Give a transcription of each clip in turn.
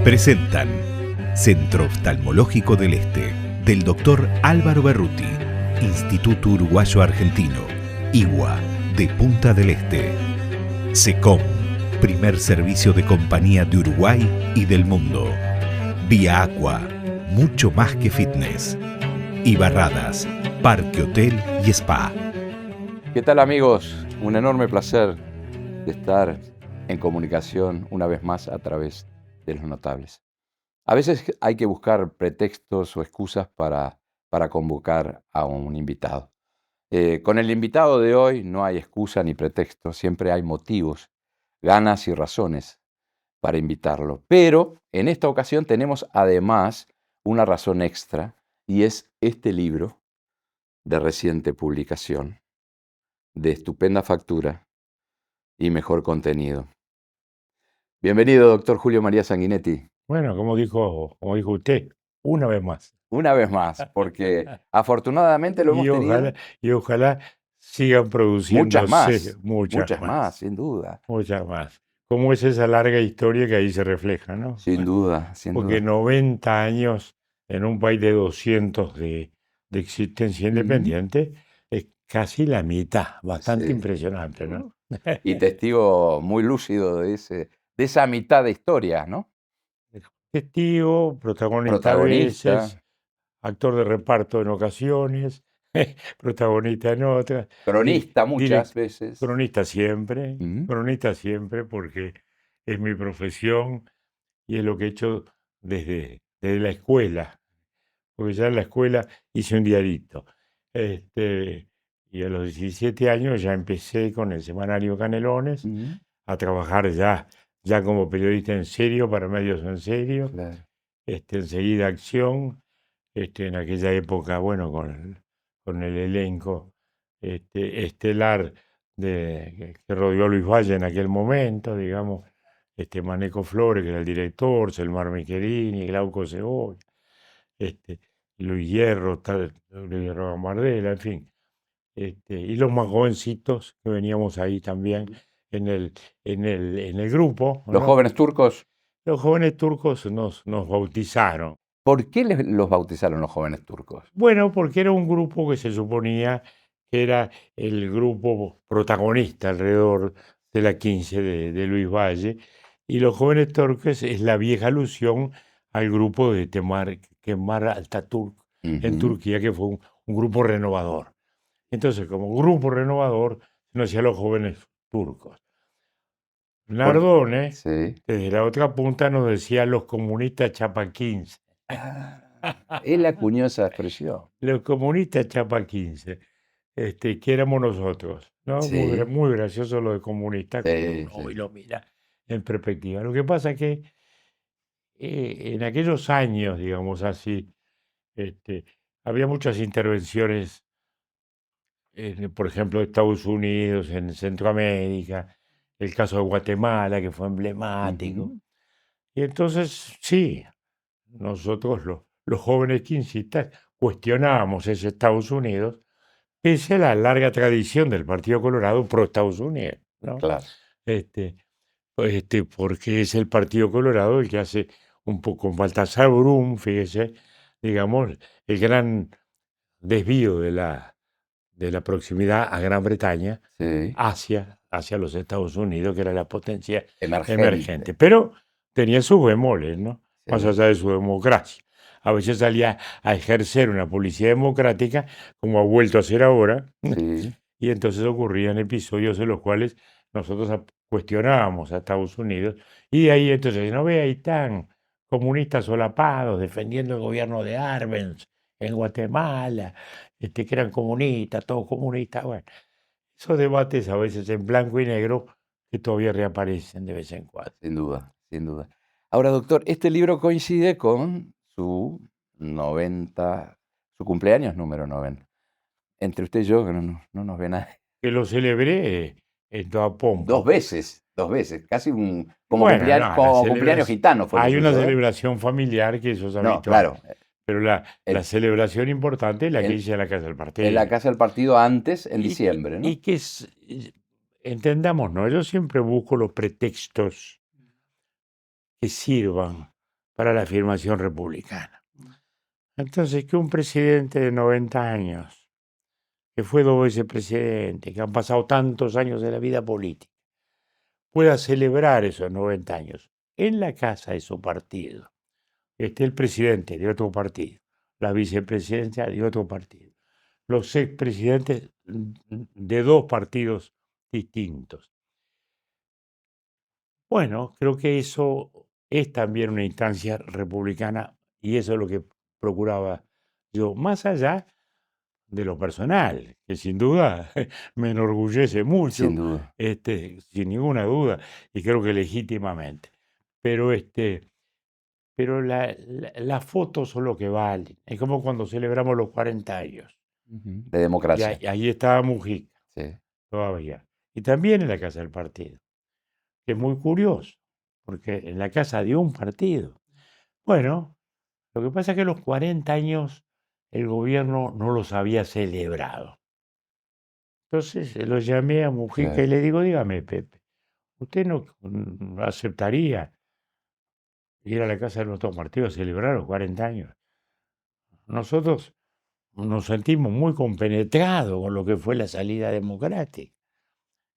Presentan Centro Oftalmológico del Este, del Dr. Álvaro Berruti, Instituto Uruguayo Argentino, IGUA, de Punta del Este. SECOM, primer servicio de compañía de Uruguay y del mundo. Vía Aqua, mucho más que fitness. Y Barradas, parque, hotel y spa. ¿Qué tal, amigos? Un enorme placer de estar en comunicación una vez más a través de Los Notables. A veces hay que buscar pretextos o excusas para convocar a un invitado. Con el invitado de hoy no hay excusa ni pretexto, siempre hay motivos, ganas y razones para invitarlo. Pero en esta ocasión tenemos además una razón extra y es este libro de reciente publicación, de estupenda factura y mejor contenido. Bienvenido, doctor Julio María Sanguinetti. Bueno, como dijo usted, una vez más. Una vez más, porque afortunadamente lo hemos tenido. Y ojalá sigan produciéndose muchas más, sin duda. Muchas más. Como es esa larga historia que ahí se refleja, ¿no? Sin duda. Porque 90 años en un país de 200 de existencia independiente es casi la mitad, bastante impresionante, ¿no? Y testigo muy lúcido de esa mitad de historia, ¿no? Testigo, protagonista a veces, actor de reparto en ocasiones, protagonista en otras. Cronista muchas veces. Cronista siempre, porque es mi profesión y es lo que he hecho desde la escuela, porque ya en la escuela hice un diarito. Y a los 17 años ya empecé con el semanario Canelones a trabajar ya como periodista en serio, para medios en serio. Claro. Enseguida Acción, en aquella época, bueno, con el elenco estelar que rodeó a Luis Valle en aquel momento, digamos, Maneco Flores, que era el director, Selmar Micherini, Glauco Cebolla, Luis Hierro, Luis Hierro Gambardella, en fin. Y los más jovencitos que veníamos ahí también en el grupo, ¿no? ¿Los jóvenes turcos? Los jóvenes turcos nos bautizaron. ¿Por qué los bautizaron los jóvenes turcos? Bueno, porque era un grupo que se suponía que era el grupo protagonista alrededor de la 15 de Luis Valle, y los jóvenes turcos es la vieja alusión al grupo de Kemal Atatürk en Turquía, que fue un grupo renovador. Entonces, como grupo renovador, nos decía los jóvenes turcos. Nardone, desde la otra punta, nos decía los comunistas Chapa 15. Él acuñó esa expresión. Los comunistas Chapa 15, que éramos nosotros, ¿no? Sí. Muy gracioso lo de comunistas, Sí, cuando hoy lo mira en perspectiva. Lo que pasa es que en aquellos años, digamos así, había muchas intervenciones, por ejemplo, de Estados Unidos, en Centroamérica, el caso de Guatemala, que fue emblemático. Y entonces, sí, nosotros los jóvenes quinsistas cuestionábamos ese Estados Unidos, pese a la larga tradición del Partido Colorado pro Estados Unidos, ¿no? Claro. Porque es el Partido Colorado el que hace un poco con Baltasar Brum, fíjese, digamos, el gran desvío de la proximidad a Gran Bretaña hacia los Estados Unidos, que era la potencia emergente. Pero tenía sus bemoles, ¿no? Más allá de su democracia. A veces salía a ejercer una policía democrática, como ha vuelto a hacer ahora, y entonces ocurrían episodios en los cuales nosotros cuestionábamos a Estados Unidos, y de ahí entonces, no ve, ahí están comunistas solapados defendiendo el gobierno de Arbenz en Guatemala, que eran comunistas, todos comunistas. Bueno, esos debates a veces en blanco y negro que todavía reaparecen de vez en cuando. Sin duda, sin duda. Ahora, doctor, este libro coincide con su cumpleaños número 90. Entre usted y yo, que no nos ve nadie. Que lo celebré en toda pompa. Dos veces, casi como cumpleaños gitano. Hay una celebración familiar que eso es habitual. No, claro. Pero la celebración importante es la que hice en la Casa del Partido. En la Casa del Partido antes, en diciembre, ¿no? Y que entendamos, ¿no? Yo siempre busco los pretextos que sirvan para la afirmación republicana. Entonces, que un presidente de 90 años, que fue 2 veces presidente, que han pasado tantos años de la vida política, pueda celebrar esos 90 años en la casa de su partido. Esté el presidente de otro partido, la vicepresidencia de otro partido, los expresidentes de 2 partidos distintos. Bueno, creo que eso es también una instancia republicana y eso es lo que procuraba yo, más allá de lo personal, que sin duda me enorgullece Sin mucho, duda. sin ninguna duda, y creo que legítimamente. Pero, pero las fotos son lo que valen. Es como cuando celebramos los 40 años. Ujú. De Y democracia. ahí estaba Mujica Sí. todavía. Y también en la casa del partido, que es muy curioso, porque en la casa de un partido. Bueno, lo que pasa es que los 40 años el gobierno no los había celebrado. Entonces lo llamé a Mujica y Claro. le digo, dígame, Pepe, ¿usted no aceptaría ir a la casa de nuestro partido a celebrar los 40 años? Nosotros nos sentimos muy compenetrados con lo que fue la salida democrática.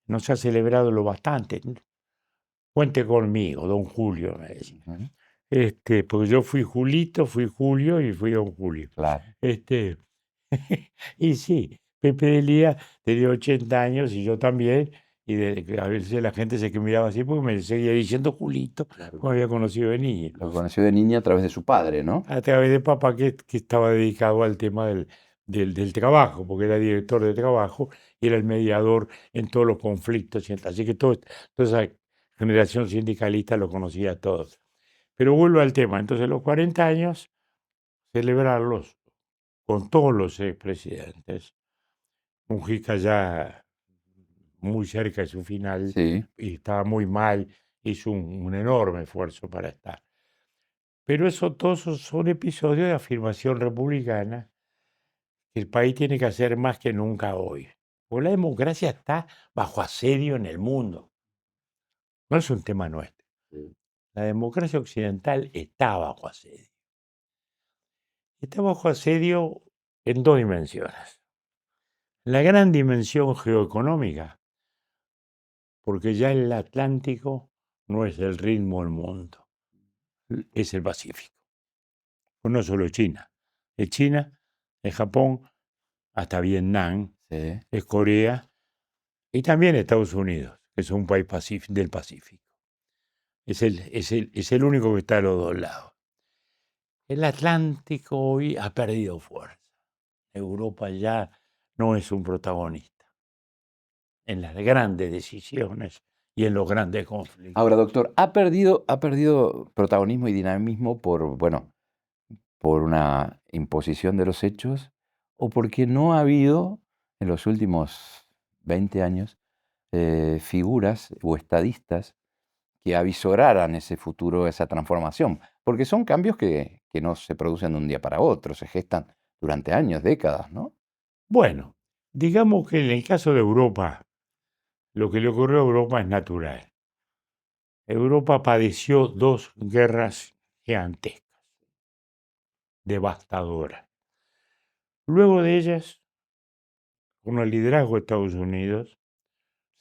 No se ha celebrado lo bastante. Cuente conmigo, don Julio, me decía. Ujú. Porque yo fui Julito, fui Julio y fui don Julio. Claro. Este, y sí, Pepe Delía tenía 80 años y yo también, y a veces la gente se que miraba así porque me seguía diciendo Julito, Claro. como había conocido de niño, Lo conoció de niña a través de su padre, ¿no? a través de papá que estaba dedicado al tema del trabajo, porque era director de trabajo y era el mediador en todos los conflictos. Así que toda esa generación sindicalista lo conocía a todos. Pero vuelvo al tema, entonces los 40 años, celebrarlos con todos los expresidentes. Mujica ya muy cerca de su final Sí. y estaba muy mal, hizo un enorme esfuerzo para estar. Pero eso todos son episodios de afirmación republicana que el país tiene que hacer más que nunca hoy. Porque la democracia está bajo asedio en el mundo. No es un tema nuestro. Sí. La democracia occidental está bajo asedio. Está bajo asedio en 2 dimensiones. La gran dimensión geoeconómica, porque ya el Atlántico no es el ritmo del mundo, es el Pacífico. Pues no solo China, es China, es Japón, hasta Vietnam, Sí. es Corea y también Estados Unidos, que es un país del Pacífico. Es el único que está a los 2 lados. El Atlántico hoy ha perdido fuerza. Europa ya no es un protagonista en las grandes decisiones y en los grandes conflictos. Ahora, doctor, ¿ha perdido protagonismo y dinamismo bueno, por una imposición de los hechos o porque no ha habido en los últimos 20 años figuras o estadistas que avisoraran ese futuro, esa transformación? Porque son cambios que no se producen de un día para otro, se gestan durante años, décadas, ¿no? Bueno, digamos que en el caso de Europa, lo que le ocurrió a Europa es natural. Europa padeció 2 guerras gigantescas, devastadoras. Luego de ellas, con el liderazgo de Estados Unidos,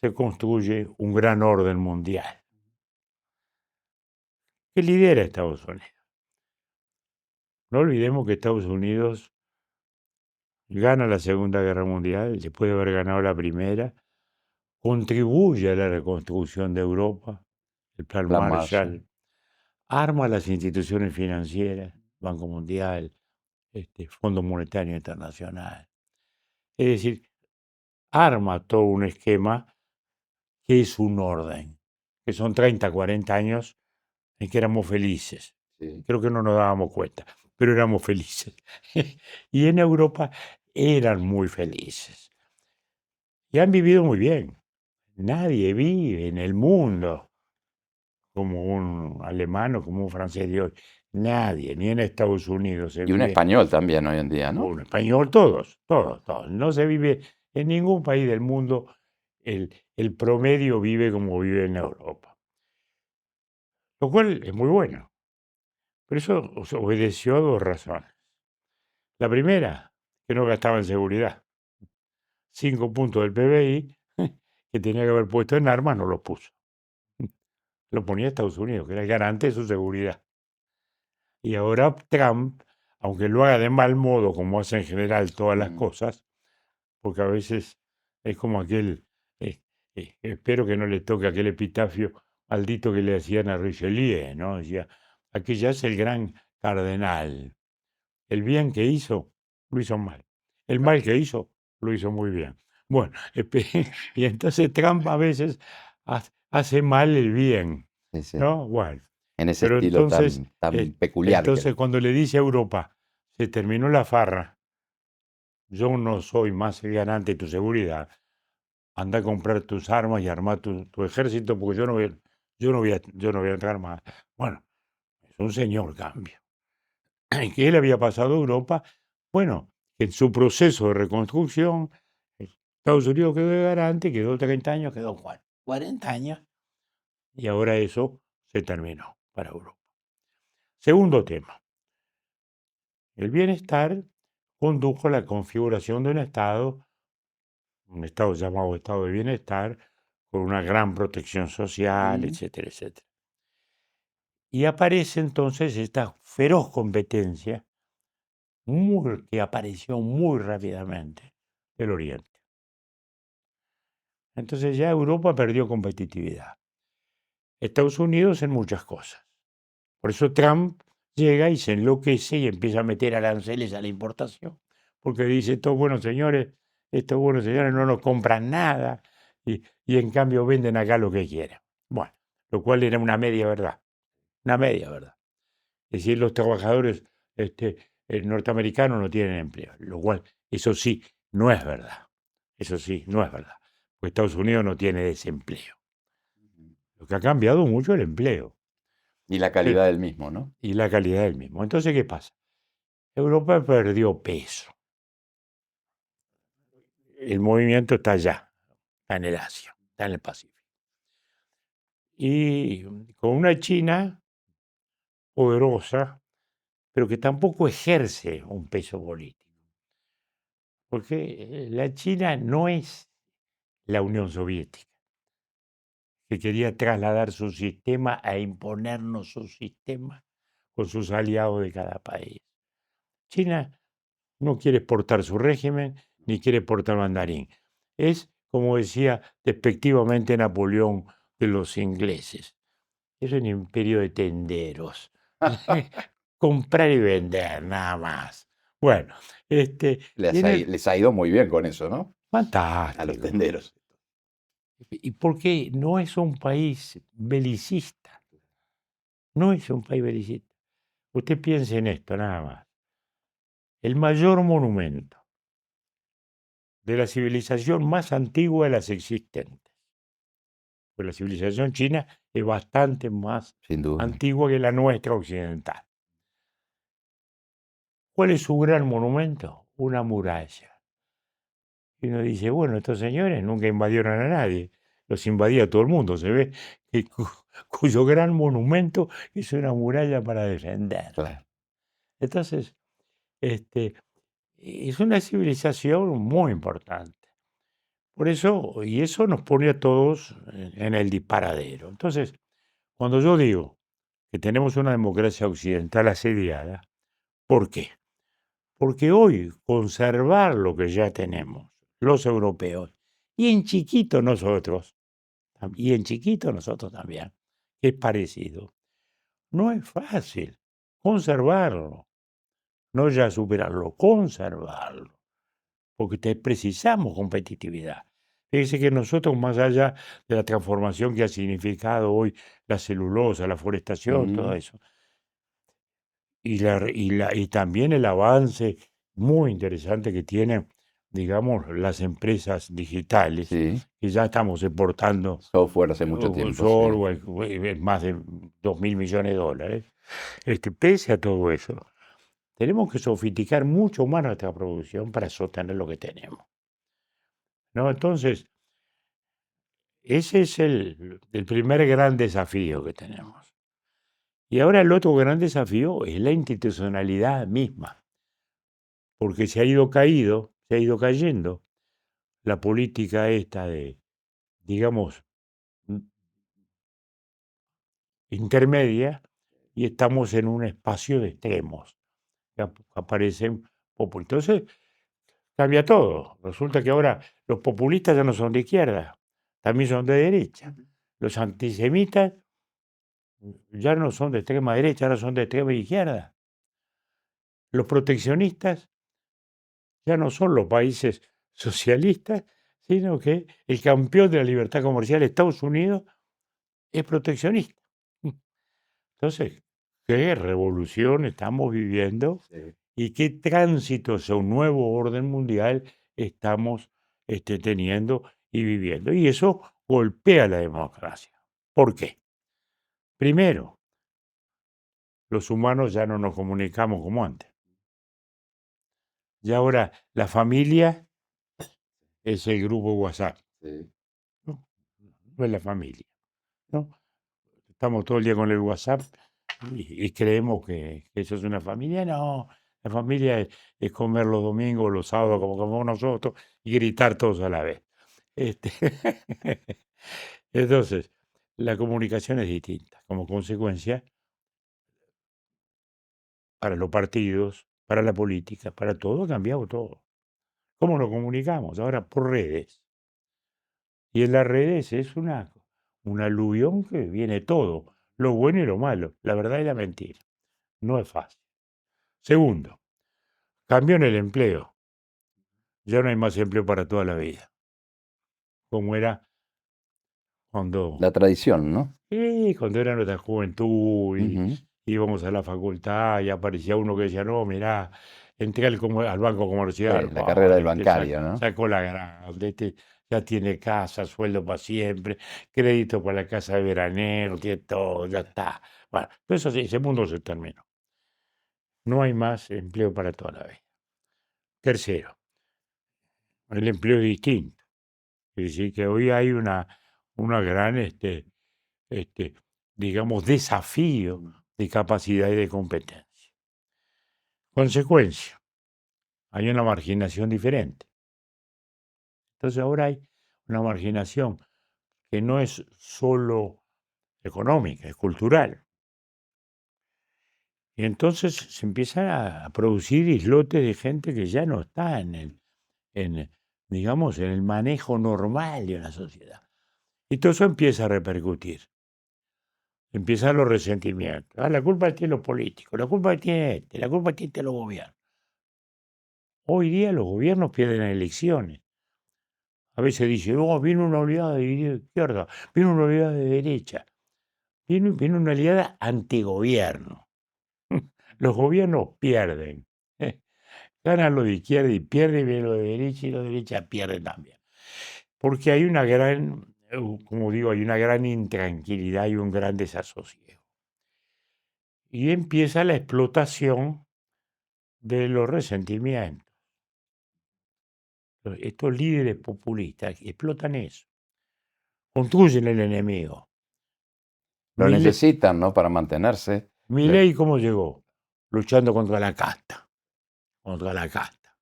se construye un gran orden mundial que lidera a Estados Unidos. No olvidemos que Estados Unidos gana la Segunda Guerra Mundial, después de haber ganado la Primera, contribuye a la reconstrucción de Europa, el Plan Plan Marshall. Marshall, arma las instituciones financieras, Banco Mundial, Fondo Monetario Internacional. Es decir, arma todo un esquema que es un orden, que son 30, 40 años en que éramos felices. Sí. Creo que no nos dábamos cuenta, pero éramos felices. Y en Europa eran muy felices. Y han vivido muy bien. Nadie vive en el mundo como un alemán o como un francés de hoy. Nadie, ni en Estados Unidos se Y un vive. español también hoy en día, ¿no? Un español, todos, todos, todos. No se vive en ningún país del mundo. El promedio vive como vive en Europa. Lo cual es muy bueno. Pero eso obedeció a dos razones. La primera, que no gastaba en seguridad. 5 puntos del PBI que tenía que haber puesto en armas, no los puso. Lo ponía Estados Unidos, que era el garante de su seguridad. Y ahora Trump, aunque lo haga de mal modo, como hace en general todas las cosas, porque a veces es como aquel, espero que no le toque aquel epitafio maldito que le hacían a Richelieu, ¿no? Decía, aquí ya es el gran cardenal. El bien que hizo, lo hizo mal. El mal que hizo, lo hizo muy bien. Bueno, y entonces Trump a veces hace mal el bien, Sí, sí. ¿no? Bueno, En ese pero estilo entonces, tan peculiar que entonces cuando le dice a Europa, se terminó la farra, yo no soy más el garante de tu seguridad, anda a comprar tus armas y armar tu ejército porque yo no voy a entrar más. Bueno, es un señor cambio. ¿Qué le había pasado a Europa? Bueno, en su proceso de reconstrucción, Estados Unidos quedó de garante, quedó 30 años, quedó 40 años, y ahora eso se terminó para Europa. Segundo tema, el bienestar condujo a la configuración de un Estado llamado Estado de Bienestar, con una gran protección social, etcétera, etcétera. Y aparece entonces esta feroz competencia que apareció muy rápidamente del Oriente. Entonces ya Europa perdió competitividad. Estados Unidos en muchas cosas. Por eso Trump llega y se enloquece y empieza a meter aranceles a la importación, porque dice, estos buenos señores no nos compran nada y en cambio venden acá lo que quieren. Bueno, lo cual era una media verdad. Es decir, los trabajadores norteamericanos no tienen empleo, lo cual, eso sí, no es verdad. Eso sí, no es verdad. Porque Estados Unidos no tiene desempleo. Lo que ha cambiado mucho es el empleo Y la calidad del mismo, ¿no? y la calidad del mismo. Entonces, ¿qué pasa? Europa perdió peso. El movimiento está allá, está en el Asia, está en el Pacífico. Y con una China poderosa, pero que tampoco ejerce un peso político. Porque la China no es la Unión Soviética, que quería trasladar su sistema a imponernos su sistema con sus aliados de cada país. China no quiere exportar su régimen ni quiere exportar mandarín. Es, como decía despectivamente Napoleón de los ingleses, es un imperio de tenderos. Comprar y vender, nada más. Bueno, Les ha ido muy bien con eso, ¿no? A los fantástico. tenderos. Y porque no es un país belicista. No es un país belicista. Usted piense en esto, nada más. El mayor monumento de la civilización más antigua de las existentes. Pues la civilización china es bastante más Sin duda. antigua que la nuestra occidental. ¿Cuál es su gran monumento? Una muralla. Y uno dice, bueno, estos señores nunca invadieron a nadie, los invadía todo el mundo. Se ve que cuyo gran monumento es una muralla para defender. Claro. Entonces, es una civilización muy importante. Por eso, y eso nos pone a todos en el disparadero. Entonces, cuando yo digo que tenemos una democracia occidental asediada, ¿por qué? Porque hoy conservar lo que ya tenemos, los europeos, y en chiquito nosotros también, que es parecido, no es fácil conservarlo, no ya superarlo, conservarlo. Porque precisamos competitividad. Fíjese que nosotros, más allá de la transformación que ha significado hoy la celulosa, la forestación, todo eso, y también el avance muy interesante que tienen, digamos, las empresas digitales, Sí. que ya estamos exportando Software hace mucho tiempo. Sí. software, más de 2.000 millones de dólares. Pese a todo eso, tenemos que sofisticar mucho más nuestra producción para sostener lo que tenemos. ¿No? Entonces, ese es el primer gran desafío que tenemos. Y ahora el otro gran desafío es la institucionalidad misma, porque se ha ido cayendo la política esta de, digamos, intermedia, y estamos en un espacio de extremos que aparecen entonces cambia todo. Resulta que ahora los populistas ya no son de izquierda, también son de derecha. Los antisemitas ya no son de extrema derecha, ahora son de extrema izquierda. Los proteccionistas ya no son los países socialistas, sino que el campeón de la libertad comercial, Estados Unidos, es proteccionista. Entonces, ¿qué revolución estamos viviendo y qué tránsito hacia un nuevo orden mundial estamos teniendo y viviendo? Y eso golpea la democracia. ¿Por qué? Primero, los humanos ya no nos comunicamos como antes. Y ahora la familia es el grupo WhatsApp, Sí. ¿no? No es la familia, ¿no? Estamos todo el día con el WhatsApp y creemos que eso es una familia. No, la familia es comer los domingos, los sábados, como comemos nosotros, y gritar todos a la vez. Este, Entonces, la comunicación es distinta. Como consecuencia, para los partidos, para la política, para todo, ha cambiado todo. ¿Cómo nos comunicamos? Ahora por redes. Y en las redes es un aluvión que viene todo, lo bueno y lo malo, la verdad y la mentira. No es fácil. Segundo, cambió en el empleo. Ya no hay más empleo para toda la vida, como era cuando, La tradición, ¿no? cuando era nuestra juventud y Ujú. íbamos a la facultad y aparecía uno que decía, no, mirá, entré al banco comercial, La carrera del este bancario, ¿no? sacó la grande, ya tiene casa, sueldo para siempre, crédito para la casa de veranero, tiene todo, ya está. Bueno, eso sí, ese mundo se terminó. No hay más empleo para toda la vida. Tercero, el empleo es distinto. Es decir, que hoy hay una gran, digamos, desafío de capacidad y de competencia. Consecuencia, hay una marginación diferente. Entonces ahora hay una marginación que no es solo económica, es cultural. Y entonces se empiezan a producir islotes de gente que ya no está digamos, en el manejo normal de una sociedad. Y todo eso empieza a repercutir. Empiezan los resentimientos. Ah, la culpa tiene los políticos, la culpa tiene este, la culpa tiene los gobiernos. Hoy día los gobiernos pierden elecciones. A veces dice, oh, viene una oleada de izquierda, viene una oleada de derecha, viene una oleada antigobierno. Los gobiernos pierden. Ganan los de izquierda y pierden, viene los de derecha y los de derecha pierden también. Porque hay una gran, como digo, hay una gran intranquilidad y un gran desasosiego. Y empieza la explotación de los resentimientos. Estos líderes populistas explotan eso, construyen el enemigo. Lo Milei, necesitan, ¿no? Para mantenerse. Milei, ¿cómo llegó? Luchando contra la casta, contra la casta.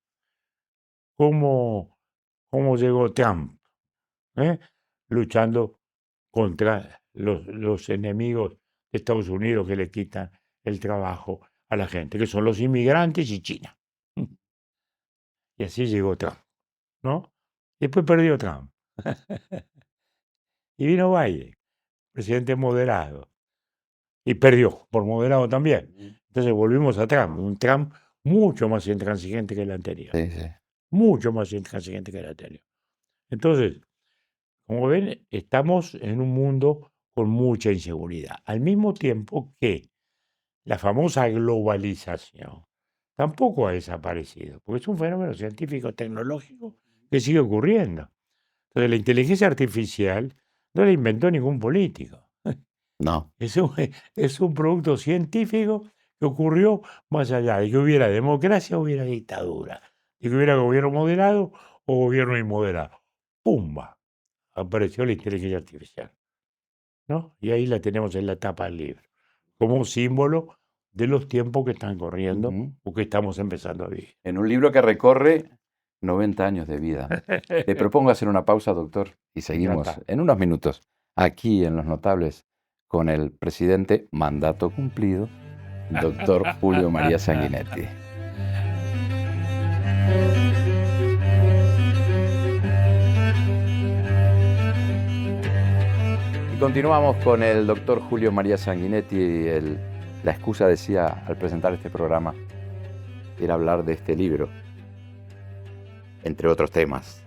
¿Cómo llegó Trump? ¿Eh? Luchando contra los enemigos de Estados Unidos que le quitan el trabajo a la gente, que son los inmigrantes y China. Y así llegó Trump, ¿no? Después perdió Trump. Y vino Biden, presidente moderado, y perdió por moderado también. Entonces volvimos a Trump, un Trump mucho más intransigente que el anterior, Sí, sí. mucho más intransigente que el anterior. Entonces, como ven, estamos en un mundo con mucha inseguridad, al mismo tiempo que la famosa globalización tampoco ha desaparecido, porque es un fenómeno científico tecnológico que sigue ocurriendo. Entonces, la inteligencia artificial no la inventó ningún político. No. Es un producto científico que ocurrió más allá de que hubiera democracia o hubiera dictadura, de que hubiera gobierno moderado o gobierno inmoderado. ¡Pumba! Apareció la inteligencia artificial, ¿no? Y ahí la tenemos en la tapa del libro. como símbolo de los tiempos que están corriendo Ujú. o que estamos empezando a vivir. En un libro que recorre 90 años de vida. Le propongo hacer una pausa, doctor, y seguimos Encantado. en unos minutos aquí en Los Notables con el presidente mandato cumplido, doctor Julio María Sanguinetti. Y continuamos con el doctor Julio María Sanguinetti. La excusa, decía al presentar este programa, era hablar de este libro, entre otros temas.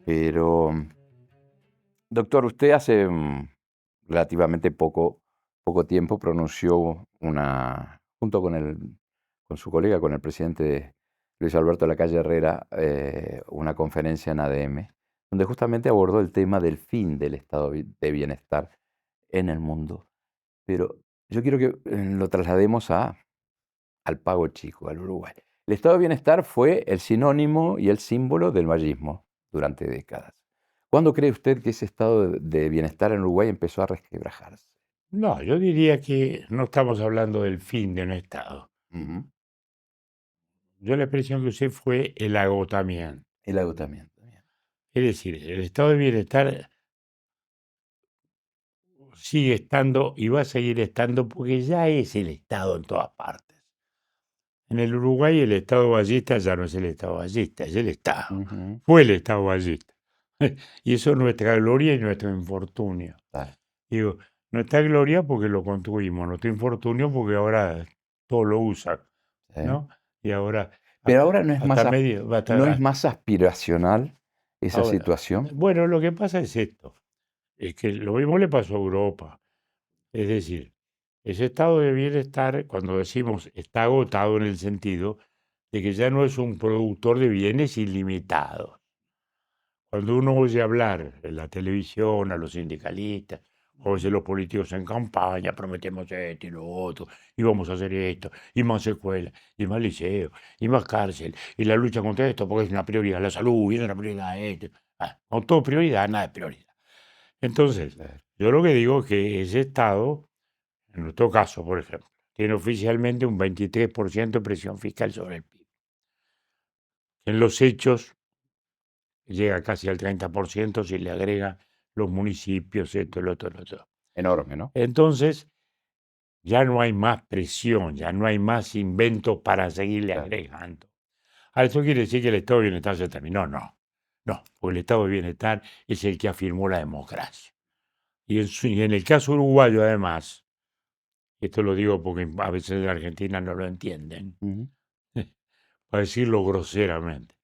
Pero, doctor, usted hace relativamente poco tiempo pronunció junto con su colega, con el presidente Luis Alberto Lacalle Herrera, una conferencia en ADM, donde justamente abordó el tema del fin del estado de bienestar en el mundo. Pero yo quiero que lo traslademos al Pago Chico, al Uruguay. El estado de bienestar fue el sinónimo y el símbolo del vallismo durante décadas. ¿Cuándo cree usted que ese estado de bienestar en Uruguay empezó a resquebrajarse? No, yo diría que no estamos hablando del fin de un Estado. Ujú. Yo la expresión que usé fue el agotamiento. El agotamiento. Bien. Es decir, el estado de bienestar sigue estando y va a seguir estando porque ya es el Estado en todas partes. En el Uruguay el Estado ballista ya no es el Estado ballista, es el Estado. Ujú. Fue el Estado ballista. Y eso es nuestra gloria y nuestro infortunio. Claro. Digo, nuestra gloria porque lo construimos, nuestro infortunio porque ahora todo lo usan, Sí. ¿no? Y ahora Pero ahora no es más, hasta medio, no es más aspiracional esa ahora, situación. bueno, lo que pasa es esto, es que lo mismo le pasó a Europa. Es decir, ese estado de bienestar, cuando decimos está agotado en el sentido de que ya no es un productor de bienes ilimitados. Cuando uno oye hablar en la televisión a los sindicalistas, o oye los políticos en campaña, prometemos esto y lo otro, y vamos a hacer esto, y más escuela, y más liceo, y más cárcel, y la lucha contra esto, porque es una prioridad la salud, y es una prioridad esto. No todo prioridad, nada es prioridad. Entonces, Claro. yo lo que digo es que ese Estado, en nuestro caso, por ejemplo, tiene oficialmente un 23% de presión fiscal sobre el PIB. En los hechos llega casi al 30% si le agrega los municipios, esto, lo otro, lo otro. Enorme, ¿no? Entonces, ya no hay más presión, ya no hay más inventos para seguirle Claro. agregando. ¿Eso quiere decir que el estado de bienestar se terminó? No, no, porque el estado de bienestar es el que afirmó la democracia. Y en el caso uruguayo, además, esto lo digo porque a veces en Argentina no lo entienden, Ujú. para decirlo groseramente,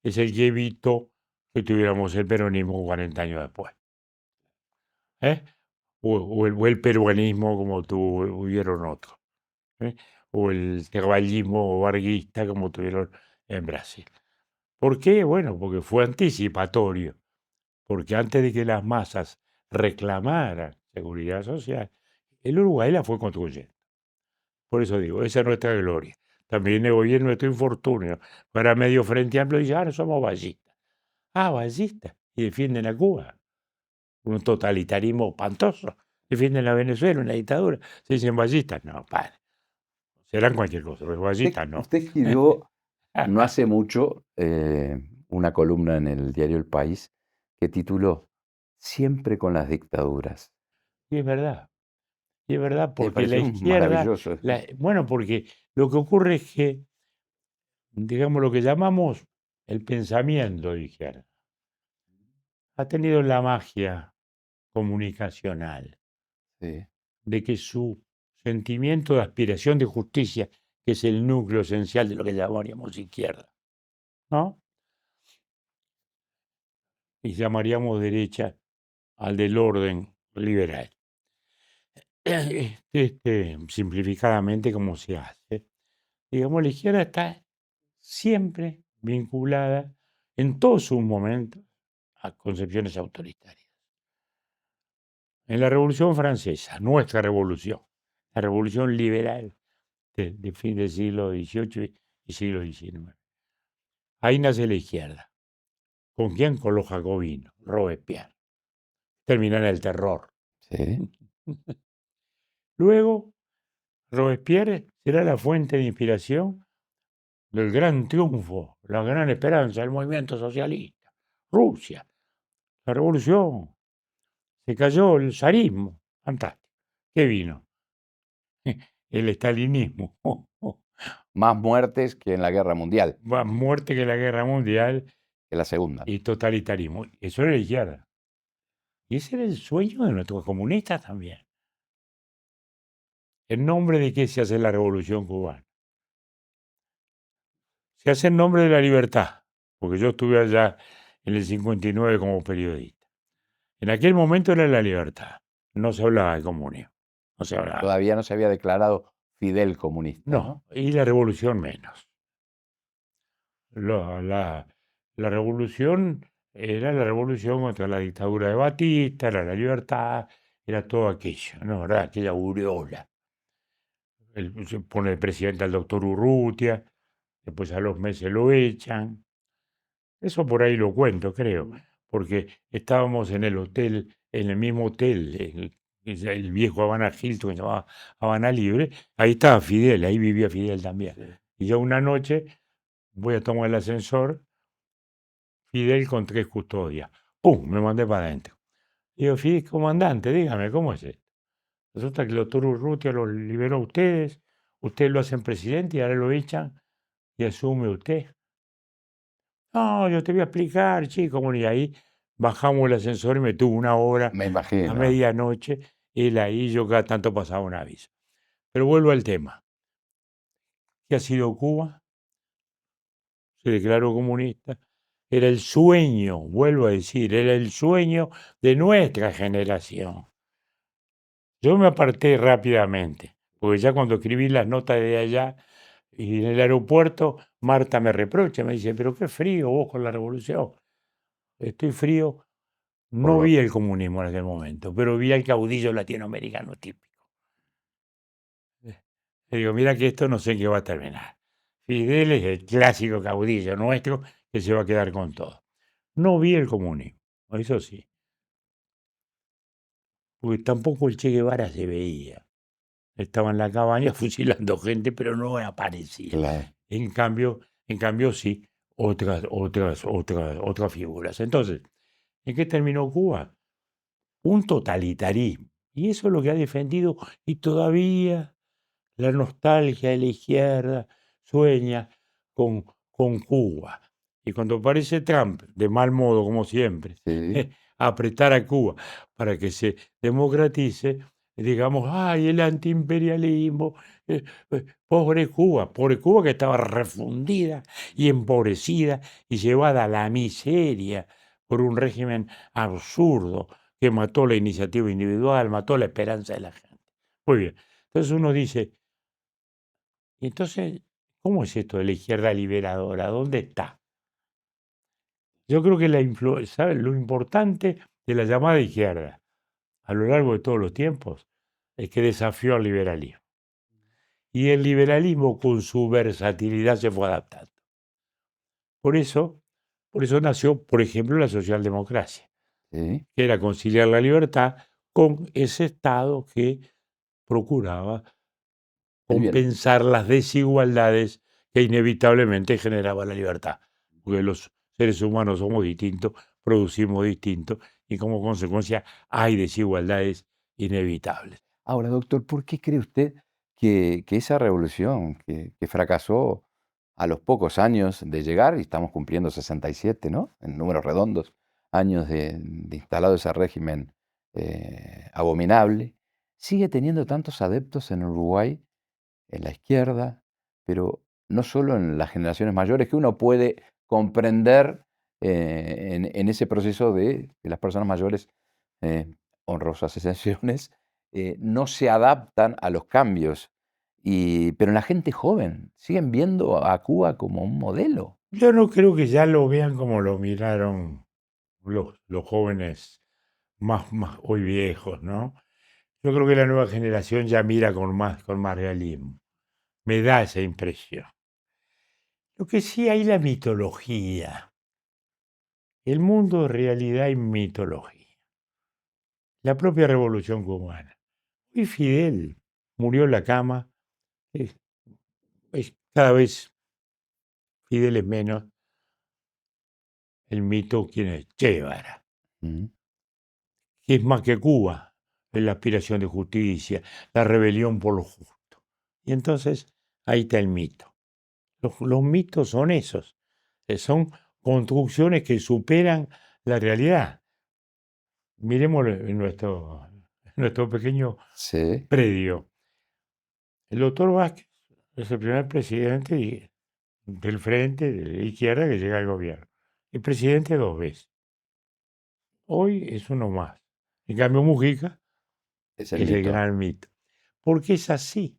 es el que evitó que tuviéramos el peronismo 40 años después. ¿Eh? O el peruanismo como tuvieron otros, ¿eh? O el caballismo varguista como tuvieron en Brasil. ¿Por qué? Bueno, porque fue anticipatorio, porque antes de que las masas reclamaran seguridad social, el Uruguay la fue construyendo. Por eso digo, esa es nuestra gloria. También hoy es nuestro infortunio. Para medio Frente Amplio dice, no somos ballistas. Ballistas. Y defienden a Cuba. Un totalitarismo espantoso. Defienden a Venezuela, una dictadura. Se dicen ballistas. No, padre. Serán cualquier cosa, pero ballistas no. Usted escribió no hace mucho una columna en el diario El País que tituló Siempre con las dictaduras. Y es verdad. Y es verdad, Me porque la pareció izquierda, maravilloso. bueno, porque lo que ocurre es que, digamos, lo que llamamos el pensamiento de izquierda ha tenido la magia comunicacional Sí. de que su sentimiento de aspiración de justicia, que es el núcleo esencial de lo que llamaríamos izquierda, ¿no? Y llamaríamos derecha al del orden liberal. Simplificadamente, como se hace, digamos, la izquierda está siempre vinculada en todos sus momentos a concepciones autoritarias. En la Revolución Francesa, nuestra revolución, la revolución liberal de fin del siglo XVIII y siglo XIX, ahí nace la izquierda. ¿Con quién? Con los jacobinos, Robespierre. Termina en el terror. Sí. Luego, Robespierre será la fuente de inspiración del gran triunfo, la gran esperanza del movimiento socialista. Rusia, la revolución, se cayó el zarismo, fantástico. ¿Qué vino? El estalinismo. Más muertes que en la Guerra Mundial, Más muerte que la guerra mundial que la Segunda. y totalitarismo. Eso era la izquierda. Y ese era el sueño de nuestros comunistas también. ¿En nombre de qué se hace la revolución cubana? Se hace en nombre de la libertad, porque yo estuve allá en el 59 como periodista. En aquel momento era la libertad, no se hablaba de comunismo, no se hablaba. Todavía no se había declarado Fidel comunista, No, ¿no? y la revolución menos. La revolución era la revolución contra la dictadura de Batista, era la libertad, era todo aquello, no, era aquella aureola. Se pone de presidente al doctor Urrutia, después a los meses lo echan. Eso por ahí lo cuento, creo, porque estábamos en el hotel, en el mismo hotel, el viejo Habana Hilton que se llamaba Habana Libre, ahí estaba Fidel, ahí vivía Fidel también. Y yo una noche voy a tomar el ascensor, Fidel con 3 custodias. ¡Pum! Me mandé para adentro. Digo, Fidel, comandante, dígame, ¿cómo es esto? Resulta que el doctor Urrutia lo liberó a ustedes lo hacen presidente y ahora lo echan y asume usted. No, yo te voy a explicar, chico. Bueno, y ahí bajamos el ascensor y me tuvo una hora Me a imagino. medianoche, él ahí, yo cada tanto pasaba un aviso. Pero vuelvo al tema. ¿Qué ha sido Cuba? Se declaró comunista. Era el sueño, vuelvo a decir, era el sueño de nuestra generación. Yo me aparté rápidamente, porque ya cuando escribí las notas de allá y en el aeropuerto, Marta me reprocha, me dice, pero qué frío vos con la revolución. Estoy frío. Por No lo- vi el comunismo en aquel momento, pero vi al caudillo latinoamericano típico. Le digo, mira que esto no sé en qué va a terminar. Fidel es el clásico caudillo nuestro que se va a quedar con todo. No vi el comunismo, eso sí, porque tampoco el Che Guevara se veía. Estaba en la cabaña fusilando gente, pero no aparecía. Claro. En cambio sí, otras figuras. Entonces, ¿en qué terminó Cuba? Un totalitarismo. Y eso es lo que ha defendido y todavía la nostalgia de la izquierda sueña con Cuba. Y cuando aparece Trump, de mal modo como siempre, Sí. a apretar a Cuba para que se democratice, digamos, ay, el antiimperialismo, pobre Cuba que estaba refundida y empobrecida y llevada a la miseria por un régimen absurdo que mató la iniciativa individual, mató la esperanza de la gente. Muy bien. Entonces uno dice, y entonces, ¿cómo es esto de la izquierda liberadora? ¿Dónde está? Yo creo que ¿sabe? Lo importante de la llamada izquierda a lo largo de todos los tiempos es que desafió al liberalismo. Y el liberalismo con su versatilidad se fue adaptando. Por eso nació, por ejemplo, la socialdemocracia, Sí. que era conciliar la libertad con ese Estado que procuraba El bien. compensar las desigualdades que inevitablemente generaba la libertad, porque los seres humanos somos distintos, producimos distinto y como consecuencia hay desigualdades inevitables. Ahora, doctor, ¿por qué cree usted que esa revolución que fracasó a los pocos años de llegar, y estamos cumpliendo 67, ¿no? En números redondos, años de instalado ese régimen abominable, sigue teniendo tantos adeptos en Uruguay, en la izquierda, pero no solo en las generaciones mayores, que uno puede comprender en ese proceso de que las personas mayores, honrosas excepciones, no se adaptan a los cambios. Pero en la gente joven siguen viendo a Cuba como un modelo. Yo no creo que ya lo vean como lo miraron los jóvenes más hoy viejos, ¿no? Yo creo que la nueva generación ya mira con más realismo. Me da esa impresión. Lo que sí hay la mitología. El mundo es realidad y mitología. La propia revolución cubana. Y Fidel murió en la cama. Es, es cada vez Fidel es menos. El mito, ¿quién es? Che Guevara, Mm. que es más que Cuba, es la aspiración de justicia, la rebelión por lo justo. Y entonces ahí está el mito. Los mitos son esos, son construcciones que superan la realidad. Miremoslo en nuestro pequeño Sí, predio. El doctor Vázquez es el primer presidente del frente de la izquierda que llega al gobierno. El presidente 2 veces. Hoy es uno más. En cambio, Mujica es el es el mito. gran mito. Porque es así.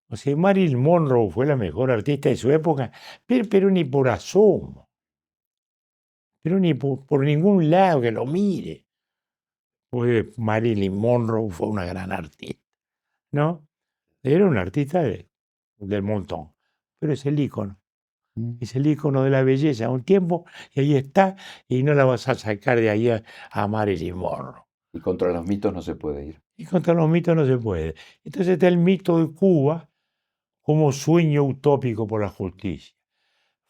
O sea, Marilyn Monroe fue la mejor artista de su época, pero ni por asomo. Pero ni por ningún lado que lo mire. Pues Marilyn Monroe fue una gran artista, ¿no? Era un artista del montón, pero es el ícono. Mm. Es el ícono de la belleza un tiempo y ahí está, y no la vas a sacar de ahí a Marilyn Monroe. Y contra los mitos no se puede ir. Y contra los mitos no se puede. Entonces está el mito de Cuba como sueño utópico por la justicia.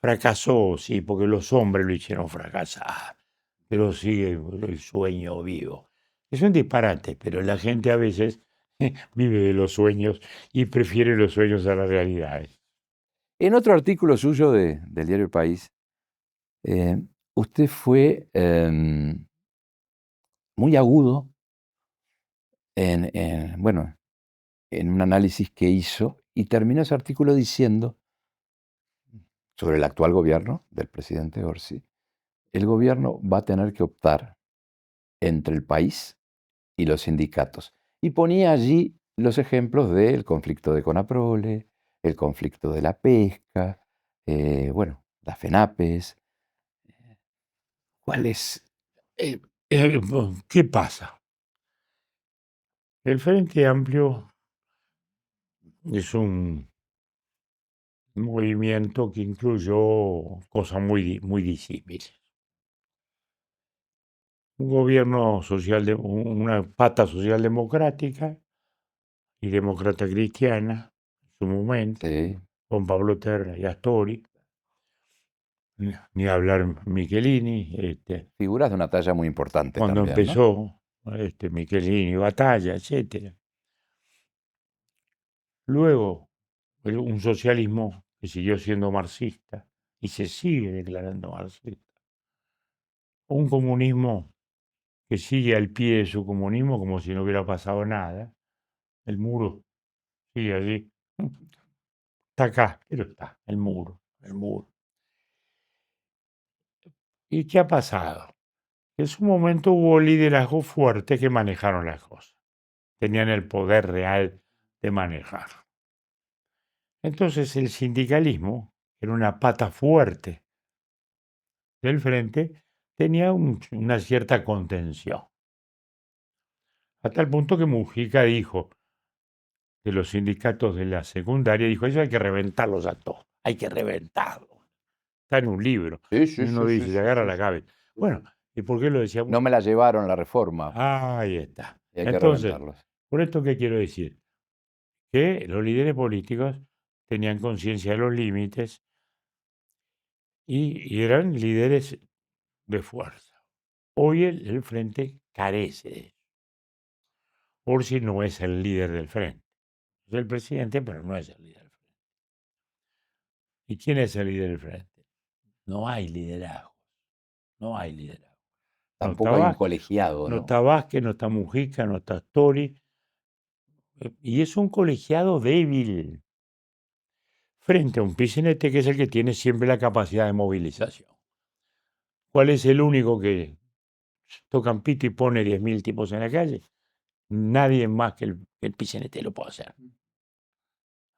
Fracasó, sí, porque los hombres lo hicieron fracasar, pero sigue el sueño vivo. Es un disparate, pero la gente a veces vive de los sueños y prefiere los sueños a las realidades. En otro artículo suyo del diario El País, eh, usted fue muy agudo bueno, en un análisis que hizo y terminó ese artículo diciendo sobre el actual gobierno del presidente Orsi, el gobierno va a tener que optar entre el país y los sindicatos. Y ponía allí los ejemplos del conflicto de Conaprole, el conflicto de la pesca, bueno, las FENAPES. ¿Cuál es? Eh, ¿Qué pasa? El Frente Amplio es un movimiento que incluyó cosas muy disímiles. Un gobierno una pata socialdemocrática y demócrata cristiana, en su momento, Sí, con Pablo Terra y Astori, ni hablar Michelini, figuras de una talla muy importante cuando también, ¿no? empezó Michelini, Batalla, etcétera. Luego, un socialismo que siguió siendo marxista y se sigue declarando marxista. Un comunismo que sigue al pie de su comunismo como si no hubiera pasado nada. El muro sigue allí. Está acá, pero está, el muro, el muro. ¿Y qué ha pasado? En su momento hubo liderazgos fuertes que manejaron las cosas. Tenían el poder real de manejar. Entonces el sindicalismo, que era una pata fuerte del frente, tenía una cierta contención. Hasta el punto que Mujica dijo de los sindicatos de la secundaria, dijo, eso hay que reventarlos a todos, hay que reventarlos. Está en un libro. Sí, Y sí, uno sí, sí, dice, se sí, agarra sí, la sí. cabeza. Bueno, ¿y por qué lo decía? No me la llevaron la reforma Ahí está. y hay que Entonces, reventarlos. ¿por esto qué quiero decir? Que los líderes políticos tenían conciencia de los límites y eran líderes de fuerza. Hoy el frente carece de eso. Orsi no es el líder del frente. Es el presidente, pero no es el líder del frente. ¿Y quién es el líder del frente? No hay liderazgo. No hay liderazgo. No está Tampoco hay un Vázquez, colegiado, no ¿no? está Vázquez, no está Mujica, no está Astori. Y es un colegiado débil frente a un PCNT que es el que tiene siempre la capacidad de movilización. ¿Cuál es el único que tocan pito y pone 10.000 tipos en la calle? Nadie más que el PCNT lo puede hacer.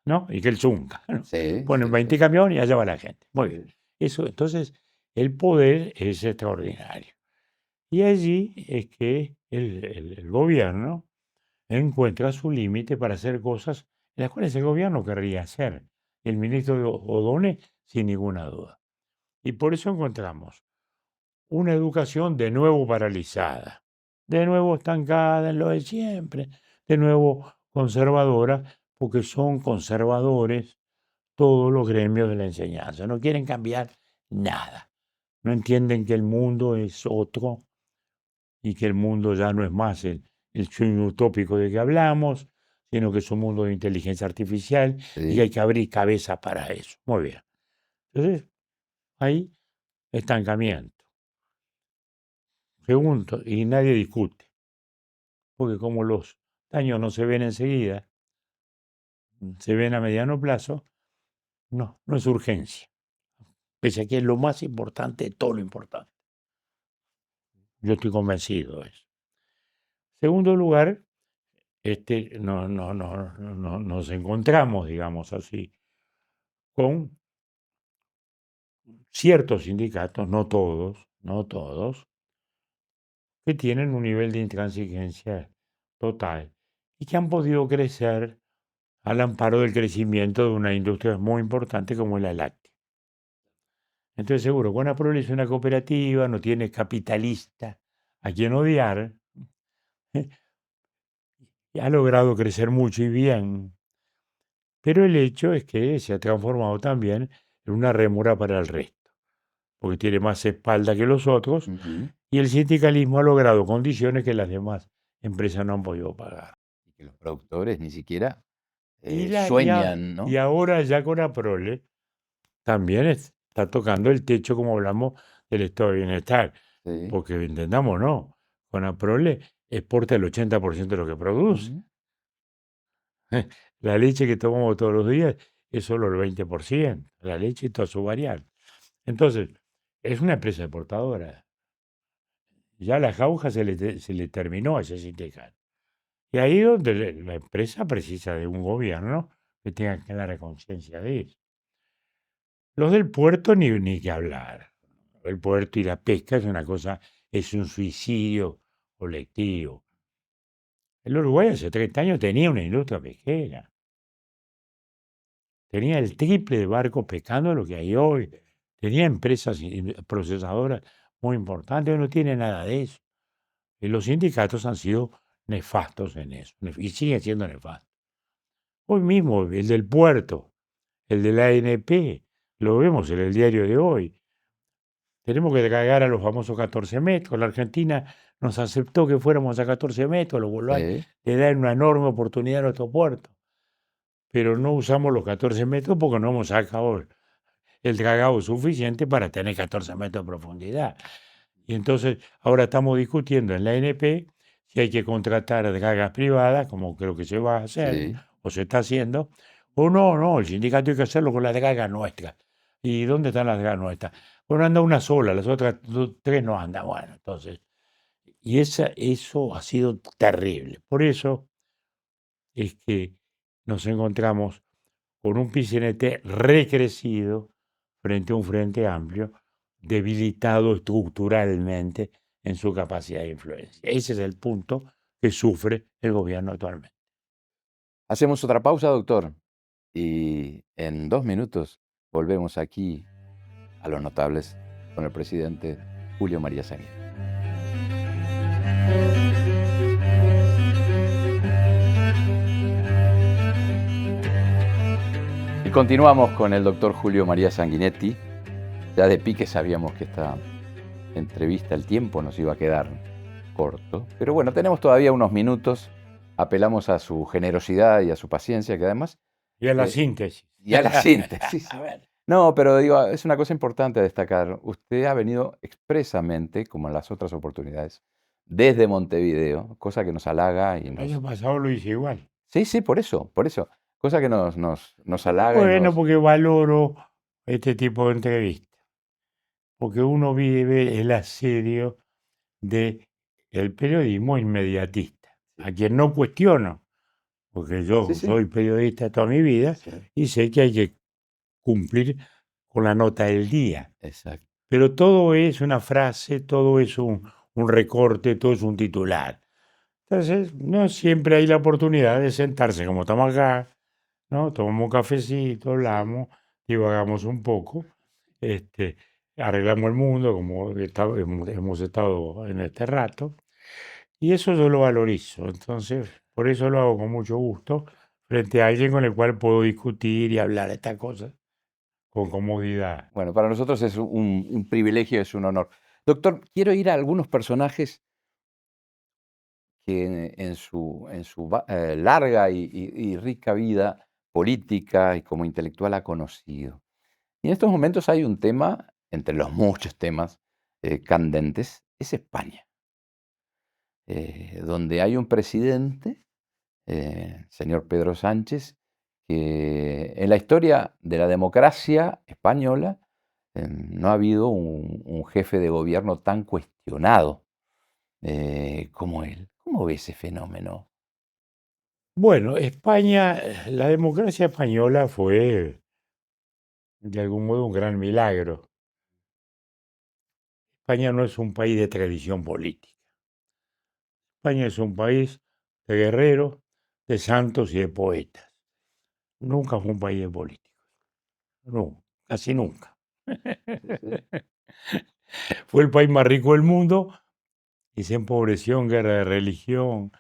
¿No? Y que el Zunca, ¿no? Sí, Ponen sí, 20 sí. camiones y allá va la gente. Muy bien. Sí. Eso, entonces, el poder es extraordinario. Y allí es que el gobierno encuentra su límite para hacer cosas en las cuales el gobierno querría hacer. El ministro O'Donnell, sin ninguna duda. Y por eso encontramos una educación de nuevo paralizada, de nuevo estancada en lo de siempre, de nuevo conservadora, porque son conservadores todos los gremios de la enseñanza. No quieren cambiar nada. No entienden que el mundo es otro y que el mundo ya no es más el sueño utópico de que hablamos, sino que es un mundo de inteligencia artificial y que Sí. hay que abrir cabeza para eso. Muy bien. Entonces, hay estancamiento. Segundo, y nadie discute, porque como los daños no se ven enseguida, se ven a mediano plazo, no es urgencia, pese a que es lo más importante de todo lo importante. Yo estoy convencido de eso. Segundo lugar, nos encontramos, digamos así, con ciertos sindicatos, no todos, que tienen un nivel de intransigencia total y que han podido crecer al amparo del crecimiento de una industria muy importante como es la láctea. Entonces, seguro, Conaprol es una cooperativa, no tiene capitalista a quien odiar, y ha logrado crecer mucho y bien, pero el hecho es que se ha transformado también en una rémora para el resto, porque tiene más espalda que los otros Ujú. y el sindicalismo ha logrado condiciones que las demás empresas no han podido pagar. Y que los productores ni siquiera Y, sueñan, y ¿no? ahora ya Conaprole también está tocando el techo, como hablamos, del estado de bienestar, Sí. porque entendamos, no, Conaprole exporta el 80% de lo que produce. Ujú. La leche que tomamos todos los días es solo el 20%, la leche y toda su variable. Entonces, es una empresa exportadora. Ya la jauja se le terminó a ese sindicato. Y ahí es donde la empresa precisa de un gobierno que tenga clara conciencia de eso. Los del puerto ni que hablar. El puerto y la pesca es una cosa, es un suicidio colectivo. El Uruguay hace 30 años tenía una industria pesquera. Tenía el triple de barcos pescando lo que hay hoy. Tenía empresas procesadoras muy importantes. Hoy no tiene nada de eso. Y los sindicatos han sido nefastos en eso. Y siguen siendo nefastos. Hoy mismo, el del puerto, el de la ANP, lo vemos en el diario de hoy. Tenemos que cargar a los famosos 14 metros. La Argentina nos aceptó que fuéramos a 14 metros, lo cual Sí. le da una enorme oportunidad a nuestro puerto. Pero no usamos los 14 metros porque no hemos sacado el dragado suficiente para tener 14 metros de profundidad. Y entonces ahora estamos discutiendo en la ANP si hay que contratar dragas privadas, como creo que se va a hacer Sí. o se está haciendo, o no, el sindicato hay que hacerlo con las dragas nuestras. ¿Y dónde están las dragas nuestras? Bueno, anda una sola, las otras tres no andan. Bueno, entonces, y eso ha sido terrible. Por eso es que nos encontramos con un PCNT recrecido frente a un frente amplio, debilitado estructuralmente en su capacidad de influencia. Ese es el punto que sufre el gobierno actualmente. Hacemos otra pausa, doctor, y en 2 minutos volvemos aquí a Los Notables con el presidente Julio María Sanguinetti. Y continuamos con el doctor Julio María Sanguinetti. Ya de pique sabíamos que esta entrevista, el tiempo nos iba a quedar corto, pero bueno, tenemos todavía unos minutos. Apelamos a su generosidad y a su paciencia, que además... Y a la síntesis. Y a la síntesis. A ver. No, pero digo, es una cosa importante a destacar. Usted ha venido expresamente, como en las otras oportunidades, desde Montevideo, cosa que nos halaga y El nos... año pasado lo hice igual. Sí, sí, por eso, por eso. Cosa que nos halaga y Bueno, nos... porque valoro este tipo de entrevistas, porque uno vive el asedio del periodismo inmediatista, a quien no cuestiono, porque yo Sí, sí, soy periodista toda mi vida sí, y sé que hay que cumplir con la nota del día. exacto. Pero todo es una frase, todo es un recorte, todo es un titular. Entonces, no siempre hay la oportunidad de sentarse como estamos acá, ¿no? Tomamos un cafecito, hablamos, divagamos un poco, este, arreglamos el mundo como hemos estado en este rato, y eso yo lo valorizo. Entonces, por eso lo hago con mucho gusto, frente a alguien con el cual puedo discutir y hablar de estas cosas con comodidad. Bueno, para nosotros es un privilegio, es un honor. Doctor, quiero ir a algunos personajes que en su larga y rica vida política y como intelectual ha conocido. Y en estos momentos hay un tema, entre los muchos temas candentes, es España, donde hay un presidente, señor Pedro Sánchez, que en la historia de la democracia española no ha habido un jefe de gobierno tan cuestionado como él. ¿Cómo ve ese fenómeno? Bueno, España, la democracia española fue de algún modo un gran milagro. España no es un país de tradición política. España es un país de guerreros, de santos y de poetas. Nunca fue un país de políticos. No, casi nunca. Fue el país más rico del mundo y se empobreció en guerra de religión.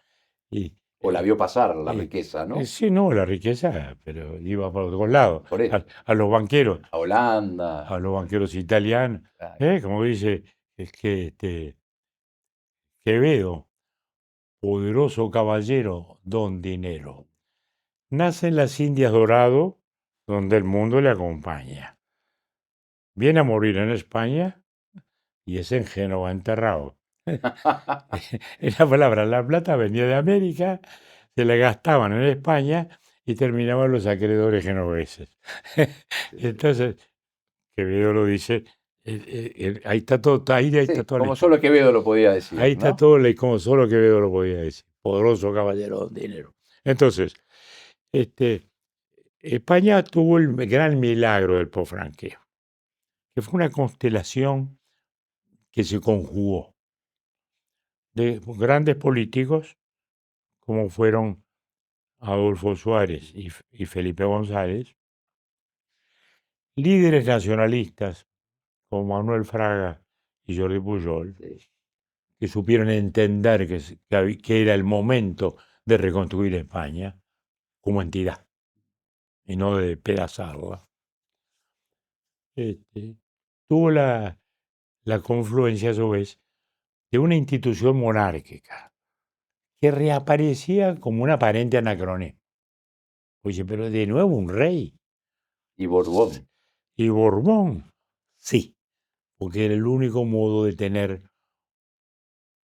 Y, O la vio pasar la y- riqueza, ¿no? sí, no, la riqueza, pero iba por otros lados. Por eso. A los banqueros, A Holanda. a los banqueros italianos, Claro. como dice es que Quevedo, poderoso caballero, don dinero. Nace en las Indias Dorado, donde el mundo le acompaña. Viene a morir en España y es en Génova enterrado. En la palabra, la plata venía de América, se la gastaban en España y terminaban los acreedores genoveses. Entonces, Quevedo lo dice, ahí está todo, ahí está Sí, toda la como historia. solo Quevedo lo podía Ahí decir, está ¿no? todo, como solo Quevedo lo podía decir. Poderoso caballero don dinero. Entonces, España tuvo el gran milagro del posfranquismo, que fue una constelación que se conjugó de grandes políticos como fueron Adolfo Suárez y Felipe González, líderes nacionalistas como Manuel Fraga y Jordi Pujol, Sí. que supieron entender que era el momento de reconstruir España como entidad y no de despedazarla. Tuvo la confluencia, a su vez, de una institución monárquica que reaparecía como un aparente anacronismo. Oye, pero de nuevo un rey. Y Borbón. Y Borbón, sí, porque era el único modo de tener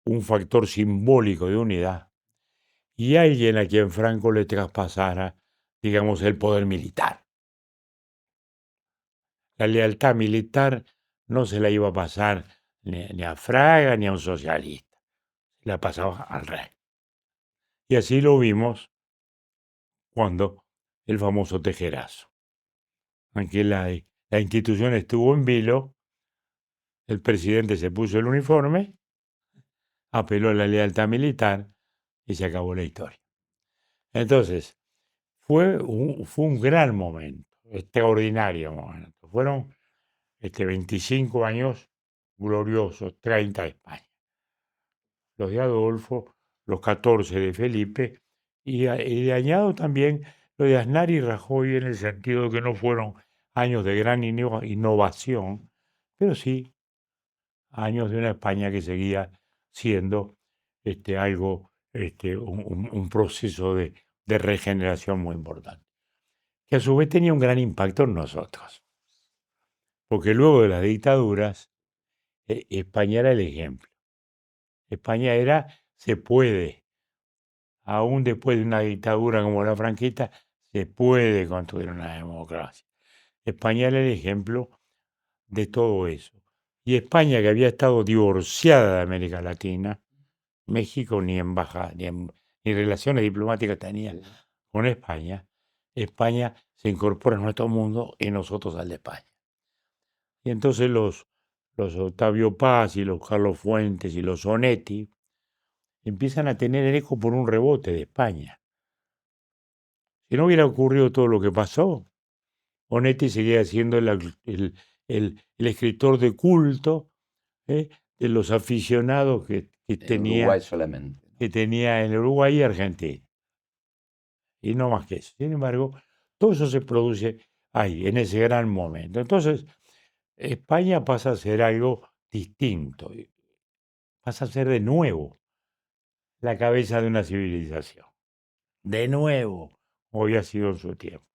un factor simbólico de unidad y alguien a quien Franco le traspasara, digamos, el poder militar. La lealtad militar no se la iba a pasar ni a Fraga ni a un socialista, la pasaba al rey. Y así lo vimos cuando el famoso tejerazo. Aunque la institución estuvo en vilo, el presidente se puso el uniforme, apeló a la lealtad militar y se acabó la historia. Entonces, fue un gran momento, extraordinario momento. Fueron 25 años gloriosos, 30 de España. Los de Adolfo, los 14 de Felipe, y le añado también lo de Aznar y Rajoy en el sentido de que no fueron años de gran innovación, pero sí años de una España que seguía siendo algo, un proceso de regeneración muy importante, que a su vez tenía un gran impacto en nosotros, porque luego de las dictaduras, España era el ejemplo. España era, se puede, aún después de una dictadura como la franquista, se puede construir una democracia. España era el ejemplo de todo eso. Y España, que había estado divorciada de América Latina, México ni embajada, ni relaciones diplomáticas tenía con España, España se incorpora a nuestro mundo y nosotros al de España. Y entonces los Octavio Paz y los Carlos Fuentes y los Onetti empiezan a tener eco por un rebote de España. Si no hubiera ocurrido todo lo que pasó, Onetti seguía siendo el escritor de culto de los aficionados que En Uruguay tenía, solamente. que tenía en Uruguay y Argentina. y no más que eso. Sin embargo, todo eso se produce ahí, en ese gran momento. Entonces, España pasa a ser algo distinto, pasa a ser de nuevo la cabeza de una civilización. De nuevo, como había sido en su tiempo.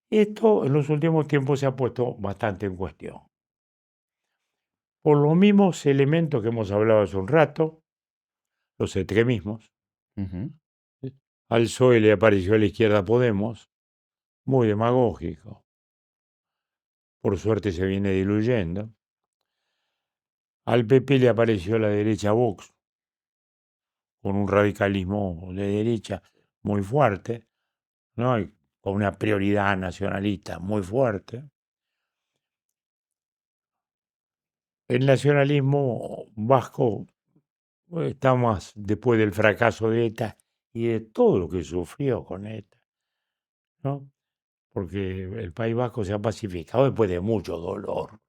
Esto en los últimos tiempos se ha puesto bastante en cuestión. Por los mismos elementos que hemos hablado hace un rato, los extremismos. Ujú. Al PSOE le apareció a la izquierda Podemos, muy demagógico. Por suerte se viene diluyendo. Al PP le apareció la derecha Vox, con un radicalismo de derecha muy fuerte, ¿no? Y con una prioridad nacionalista muy fuerte. El nacionalismo vasco está más después del fracaso de ETA y de todo lo que sufrió con ETA, ¿no? Porque el País Vasco se ha pacificado después de mucho dolor,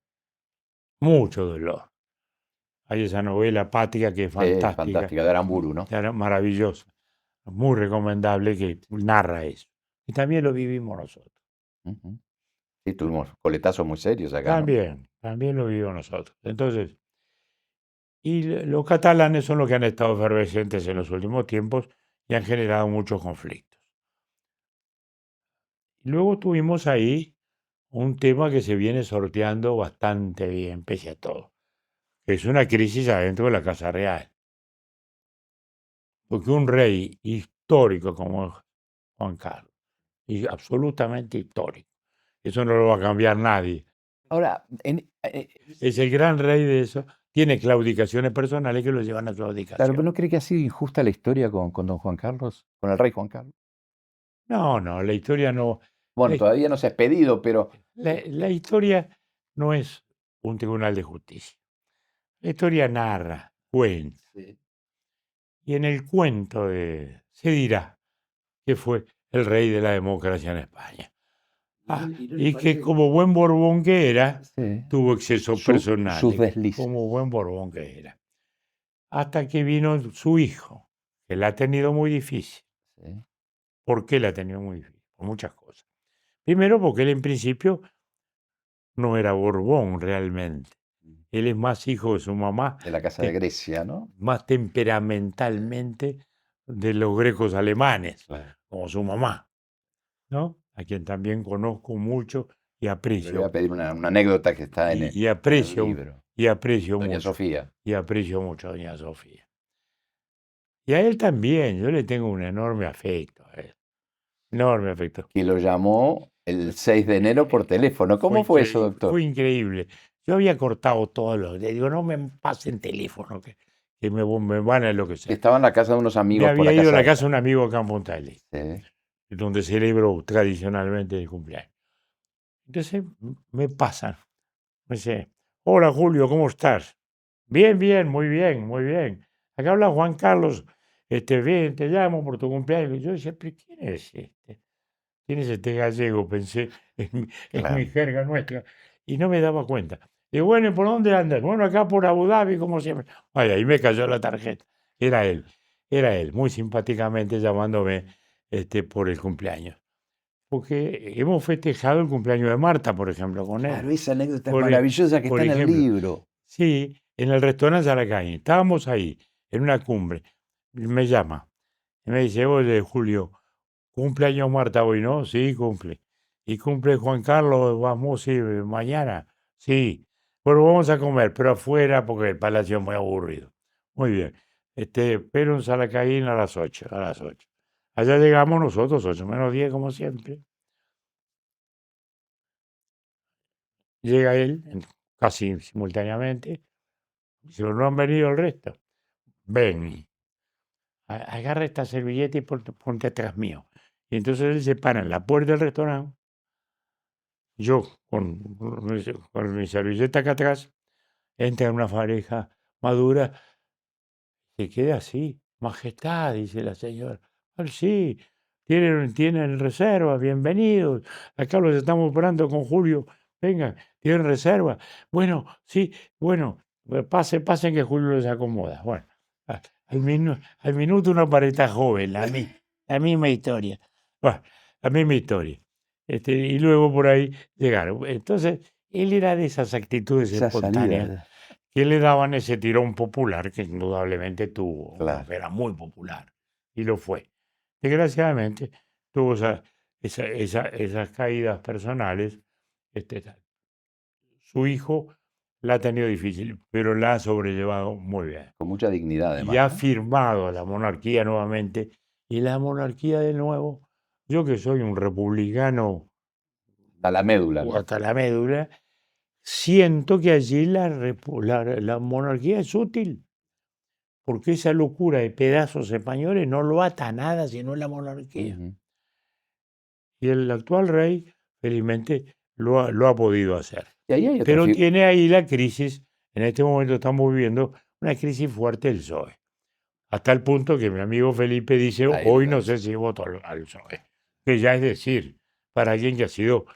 mucho dolor. Hay esa novela Patria que es fantástica, Fantástica, de Aramburu, ¿no? maravillosa, muy recomendable, que narra eso. Y también lo vivimos nosotros. Ujú. Sí, tuvimos coletazos muy serios acá, ¿no? También lo vivimos nosotros. Entonces, y los catalanes son los que han estado efervescentes en los últimos tiempos y han generado muchos conflictos. Y luego tuvimos ahí un tema que se viene sorteando bastante bien, pese a todo, que es una crisis adentro de la Casa Real. Porque un rey histórico como Juan Carlos, y absolutamente histórico, eso no lo va a cambiar nadie, Ahora, es el gran rey de eso, tiene claudicaciones personales que lo llevan a claro, claudicación. pero ¿no cree que ha sido injusta la historia con don Juan Carlos, con el rey Juan Carlos? No, la historia no, Bueno, la, todavía no se ha expedido, pero la historia no es un tribunal de justicia. La historia narra, cuenta, sí, y en el cuento se dirá que fue el rey de la democracia en España. Y que como buen Borbón que era, sí, tuvo excesos sus personales, deslices. como buen Borbón que era. Hasta que vino su hijo, que la ha tenido muy difícil. Sí. ¿Por qué la ha tenido muy difícil? Por muchas cosas. Primero, porque él en principio no era Borbón realmente. Él es más hijo de su mamá, De la Casa de Grecia, ¿no? más temperamentalmente de los grecos alemanes, Claro. como su mamá, ¿no? A quien también conozco mucho y Le voy aprecio. a pedir una anécdota que está en Y el aprecio, libro. y aprecio Doña mucho, Sofía. y aprecio mucho a doña Sofía. Y a él también, yo le tengo un enorme afecto a él, enorme afecto. Que lo llamó el 6 de enero por teléfono. ¿Cómo fue eso, doctor? Fue increíble. Yo había cortado todos los, le digo, no me pasen teléfono, que me van a Que enloquecer. estaba en la casa de unos Me amigos por había la ido a la casa. casa de un amigo acá en Punta del Este, Sí. donde celebro tradicionalmente el cumpleaños. Entonces me pasan, me dice, hola Julio, ¿cómo estás? Bien, bien, muy bien, muy bien. Acá habla Juan Carlos, bien, te llamo por tu cumpleaños. Yo decía, pero ¿quién es este? ¿Quién es este gallego? Pensé en Claro. mi jerga nuestra y no me daba cuenta. Digo, bueno, ¿y por dónde andas? Bueno, acá por Abu Dhabi, como siempre. Ay, ahí me cayó la tarjeta. Era él, muy simpáticamente llamándome por el cumpleaños. Porque hemos festejado el cumpleaños de Marta, por ejemplo, con él. Claro, esa anécdota es Por maravillosa que por está en el ejemplo. libro. Sí, en el restaurante Zaracaín. Estábamos ahí, en una cumbre. Y me llama y me dice, oye, Julio, ¿cumpleaños Marta hoy, no? Sí, cumple. ¿Y cumple Juan Carlos? Vamos, sí, mañana. Sí. Bueno, vamos a comer, pero afuera porque el palacio es muy aburrido. Muy bien. Pero en Zaracaín a las 8, a las 8. Allá llegamos nosotros, 8 menos 10, como siempre. Llega él, casi simultáneamente. Dice, no han venido el resto. Ven, agarra esta servilleta y ponte atrás mío. Y entonces él se para en la puerta del restaurante, yo con mi servilleta acá atrás, entra una pareja madura, se queda así, majestad, dice la señora. "Ah, sí, tienen reserva, bienvenidos. Acá los estamos esperando con Julio. Vengan, tienen reserva. Bueno, sí, bueno, pasen que Julio los acomoda. Bueno, al minuto una pareja joven, la misma historia. Bueno, la misma historia. Y luego por ahí llegaron. Entonces, él era de esas actitudes Esa espontáneas salida, que le daban ese tirón popular que indudablemente tuvo. claro. Era muy popular y lo fue. Desgraciadamente, tuvo esas caídas personales. Tal. Su hijo la ha tenido difícil, pero la ha sobrellevado muy bien. Con mucha dignidad, Y además, ha ¿no? firmado la monarquía nuevamente. Y la monarquía de nuevo, yo que soy un republicano A la médula, ¿no? hasta la médula, siento que allí la monarquía es útil, porque esa locura de pedazos españoles no lo ata a nada sino la monarquía. Ujú. Y el actual rey, felizmente, lo ha podido hacer. Y ahí hay otra Pero figura. tiene ahí la crisis, en este momento estamos viviendo una crisis fuerte del PSOE. Hasta el punto que mi amigo Felipe dice, Ahí hoy lo no ves. sé si voto al PSOE. Que ya es decir, para alguien que ha sido,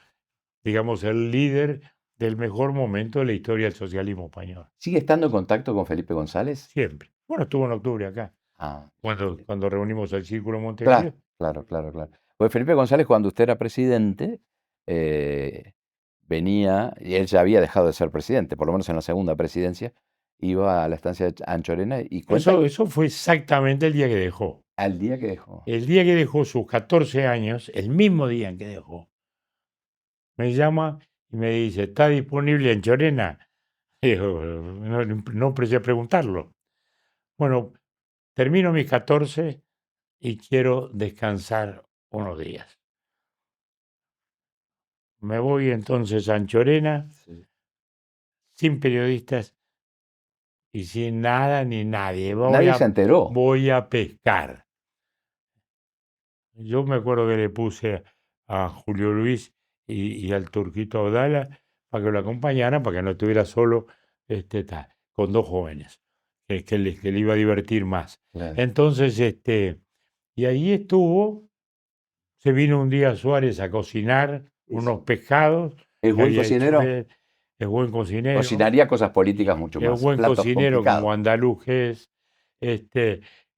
digamos, el líder del mejor momento de la historia del socialismo español. ¿Sigue estando en contacto con Felipe González? Siempre. Bueno, estuvo en octubre acá, Ah, cuando reunimos el Círculo Montevideo. claro, claro, claro. Pues Felipe González, cuando usted era presidente, eh, venía, y él ya había dejado de ser presidente, por lo menos en la segunda presidencia, iba a la estancia de Anchorena y cuenta Eso fue exactamente el día que dejó. al día que dejó. El día que dejó sus 14 años, el mismo día en que dejó, me llama y me dice, ¿está disponible en Chorena? Y digo, no precisé preguntarlo. Bueno, termino mis 14 y quiero descansar unos días. Me voy entonces a Anchorena, Sí. sin periodistas y sin nada ni nadie. Nadie se enteró. Voy a pescar. Yo me acuerdo que le puse a Julio Luis y al Turquito Audala para que lo acompañaran, para que no estuviera solo con dos jóvenes, que le iba a divertir más. Claro. Entonces, y ahí estuvo. Se vino un día Suárez a cocinar unos pescados ¿Es que buen había hecho cocinero? él. Es buen cocinero. Cocinaría cosas políticas mucho Es más, buen platos cocinero como complicados. andaluz que es,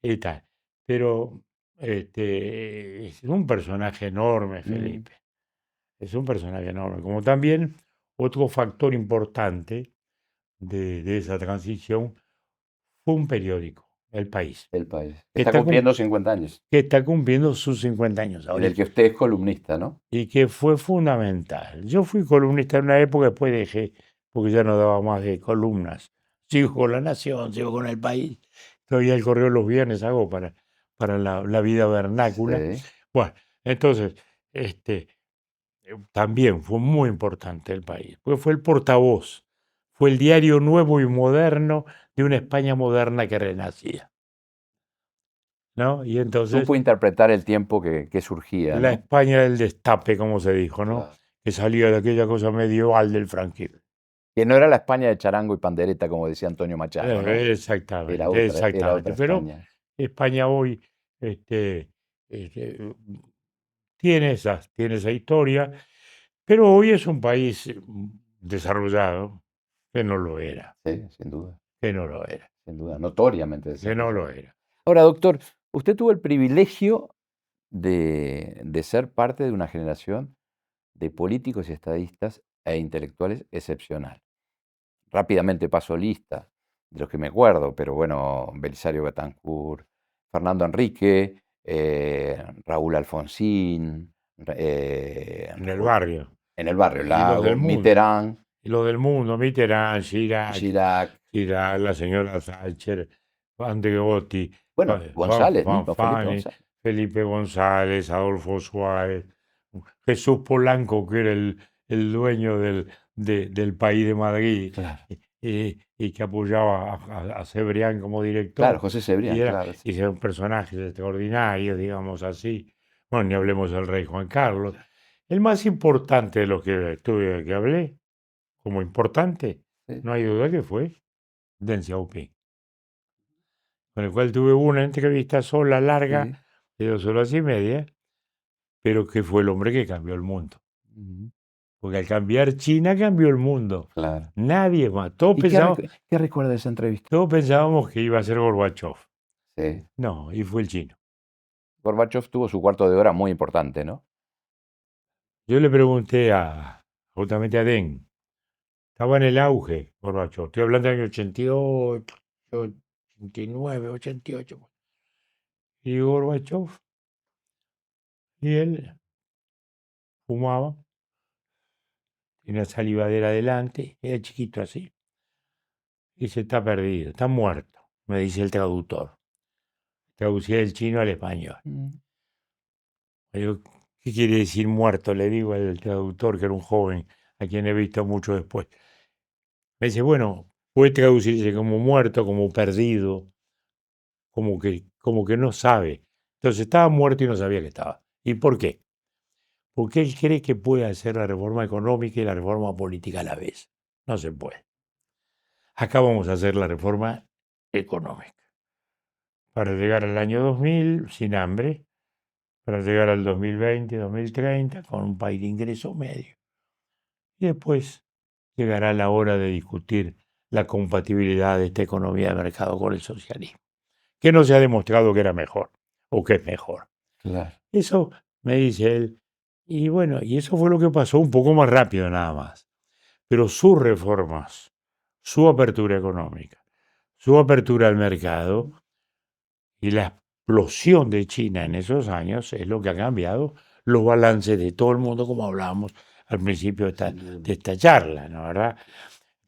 y tal. Pero es un personaje enorme, Felipe. Es un personaje enorme. Como también otro factor importante de esa transición fue un periódico, El País, El país. que Está está, cum- cumpliendo 50 años. que está cumpliendo sus 50 años Y del ahorita. que usted es columnista, ¿no? Y que fue fundamental. Yo fui columnista en una época, después dejé, porque ya no daba más de columnas. Sigo con La Nación, sigo con El País. Todavía el correo los viernes hago para la vida vernácula. Sí. Bueno, entonces, también fue muy importante El País, porque fue el portavoz, fue el diario nuevo y moderno de una España moderna que renacía, ¿no? Y entonces, Supo interpretar el tiempo que surgía, la ¿no? España del destape, como se dijo, ¿no? Claro. Que salía de aquella cosa medieval del franquismo. Que no era la España de charango y pandereta, como decía Antonio Machado, ¿no? Era Exactamente, otra exactamente. Pero España. España hoy este, tiene esa historia, pero hoy es un país desarrollado que no lo era, Sí, sin duda, que no lo era, notoriamente que no desarrollado. lo era. Ahora, doctor, usted tuvo el privilegio de ser parte de una generación de políticos y estadistas e intelectuales excepcional. Rápidamente paso lista de los que me acuerdo, pero bueno, Belisario Betancourt, Fernando Enrique, Raúl Alfonsín, En el barrio. en el barrio, Y los Lago, del mundo. Mitterrand, Y lo del mundo, Mitterrand, Chirac, la señora Thatcher, Andreotti, bueno, González mismo, Felipe Fanfani, González. Felipe González, Adolfo Suárez, Jesús Polanco, que era el dueño del País de Madrid, Claro, y que apoyaba a Cebrián como director. claro, José Cebrián, claro. Y eran personajes extraordinarios, digamos así. Bueno, ni hablemos del rey Juan Carlos. El más importante de los que hablé, como importante, Sí, no hay duda que fue Deng Xiaoping, con el cual tuve una entrevista sola, larga, sí. de 2 horas y media, pero que fue el hombre que cambió el mundo. Ujú, Porque al cambiar China cambió el mundo. claro. Nadie más. Todos ¿Y qué recuerda de esa entrevista? pensábamos que iba a ser Gorbachev. Sí. No, y fue el chino. Gorbachov tuvo su cuarto de hora muy importante, ¿no? Yo le pregunté justamente a Den, estaba en el auge, Gorbachov, estoy hablando del año 88, 89, 88. Y Gorbachov, y él fumaba, tenía salivadera adelante, era chiquito así, y se está perdido, está muerto, me dice el traductor. Traducía del chino al español. Le digo, ¿qué quiere decir muerto? Le digo al traductor, que era un joven, a quien he visto mucho después. Me dice, bueno, puede traducirse como muerto, como perdido, como que no sabe. Entonces estaba muerto y no sabía que estaba. ¿Y por qué? Porque él cree que puede hacer la reforma económica y la reforma política a la vez. No se puede. Acá vamos a hacer la reforma económica. Para llegar al año 2000 sin hambre, para llegar al 2020, 2030 con un país de ingreso medio. Y después llegará la hora de discutir la compatibilidad de esta economía de mercado con el socialismo, que no se ha demostrado que era mejor o que es mejor. Claro. Eso me dice él. Y bueno, y eso fue lo que pasó un poco más rápido nada más. Pero sus reformas, su apertura económica, su apertura al mercado y la explosión de China en esos años es lo que ha cambiado los balances de todo el mundo, como hablábamos al principio de esta charla, ¿no? ¿Verdad?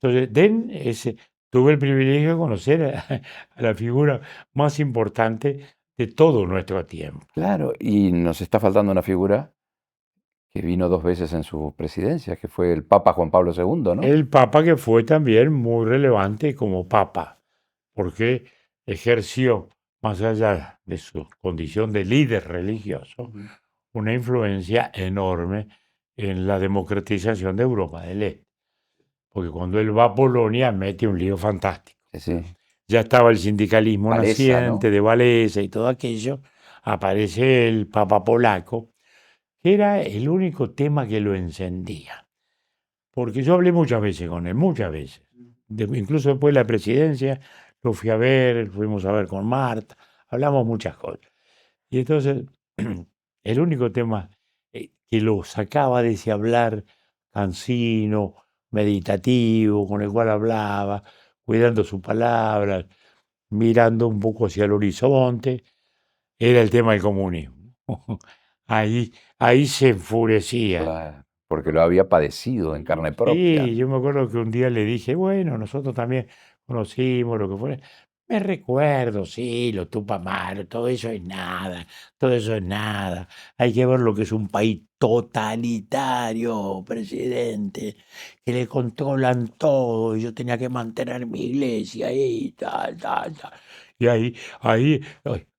Entonces, tuve el privilegio de conocer a la figura más importante de todo nuestro tiempo. Claro, y nos está faltando una figura que vino 2 veces en su presidencia, que fue el Papa Juan Pablo II, ¿no? El Papa, que fue también muy relevante como Papa, porque ejerció, más allá de su condición de líder religioso, una influencia enorme en la democratización de Europa del Este. Porque cuando él va a Polonia mete un lío fantástico. Sí. Ya estaba el sindicalismo Walesa, naciente, ¿no? de Walesa y todo aquello. Aparece el Papa polaco, que era el único tema que lo encendía. Porque yo hablé muchas veces con él, muchas veces. Incluso después de la presidencia, lo fui a ver, fuimos a ver con Marta, hablamos muchas cosas. Y entonces, el único tema que lo sacaba de ese hablar cansino, meditativo, con el cual hablaba, cuidando sus palabras, mirando un poco hacia el horizonte, era el tema del comunismo. Ahí se enfurecía. Claro, porque lo había padecido en carne propia. Sí, yo me acuerdo que un día le dije, bueno, nosotros también conocimos lo que fue. Me recuerdo, sí, los Tupamaros, todo eso es nada, todo eso es nada. Hay que ver lo que es un país totalitario, presidente, que le controlan todo, y yo tenía que mantener mi iglesia ahí, tal, tal, tal. Y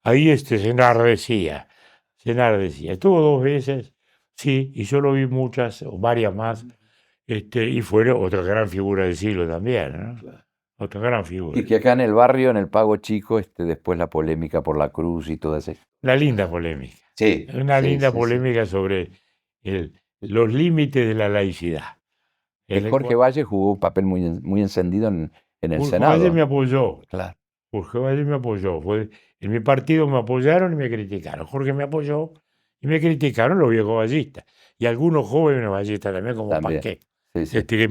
ahí se enardecía, se enardecía. Estuvo 2 veces, sí, y yo lo vi muchas, o varias más, y fue otra gran figura del siglo también, ¿no? Otra gran figura. Y que acá en el barrio, en el Pago Chico, después la polémica por la cruz y todo eso. La linda polémica. Sí. Una linda sí. polémica sobre los límites de la laicidad. Jorge Valle jugó un papel muy encendido en el Jorge Senado. Valle me apoyó. Claro. Jorge Valle me apoyó. En mi partido me apoyaron y me criticaron. Jorge me apoyó y me criticaron los viejos vallistas. Y algunos jóvenes vallistas también, como Paqué. Sí. Que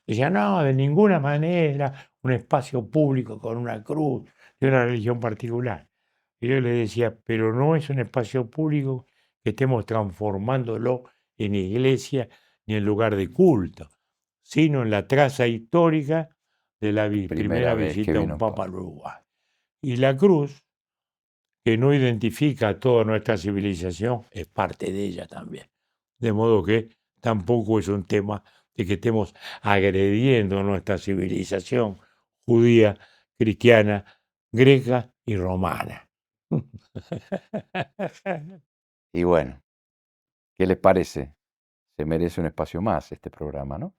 decían, no, de ninguna manera un espacio público con una cruz de una religión particular. Y yo le decía, pero no es un espacio público que estemos transformándolo en iglesia ni en lugar de culto, sino en la traza histórica de la primera visita a un papa al Uruguay. Y la cruz, que no identifica a toda nuestra civilización, es parte de ella también. De modo que tampoco es un tema de que estemos agrediendo nuestra civilización judía, cristiana, greca y romana. Y bueno, ¿qué les parece? Se merece un espacio más este programa, ¿no?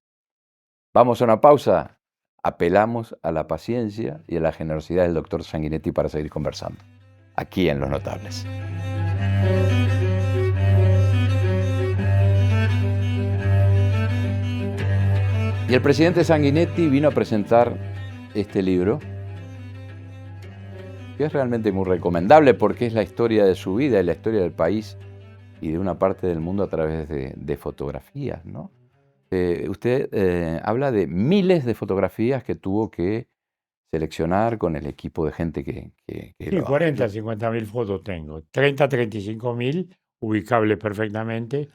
Vamos a una pausa. Apelamos a la paciencia y a la generosidad del doctor Sanguinetti para seguir conversando, aquí en Los Notables. Y el presidente Sanguinetti vino a presentar este libro que es realmente muy recomendable porque es la historia de su vida y la historia del país y de una parte del mundo a través de fotografías, ¿no? Usted habla de miles de fotografías que tuvo que seleccionar con el equipo de gente que Sí, 40, 50.000 fotos tengo. 30, 35.000 ubicables perfectamente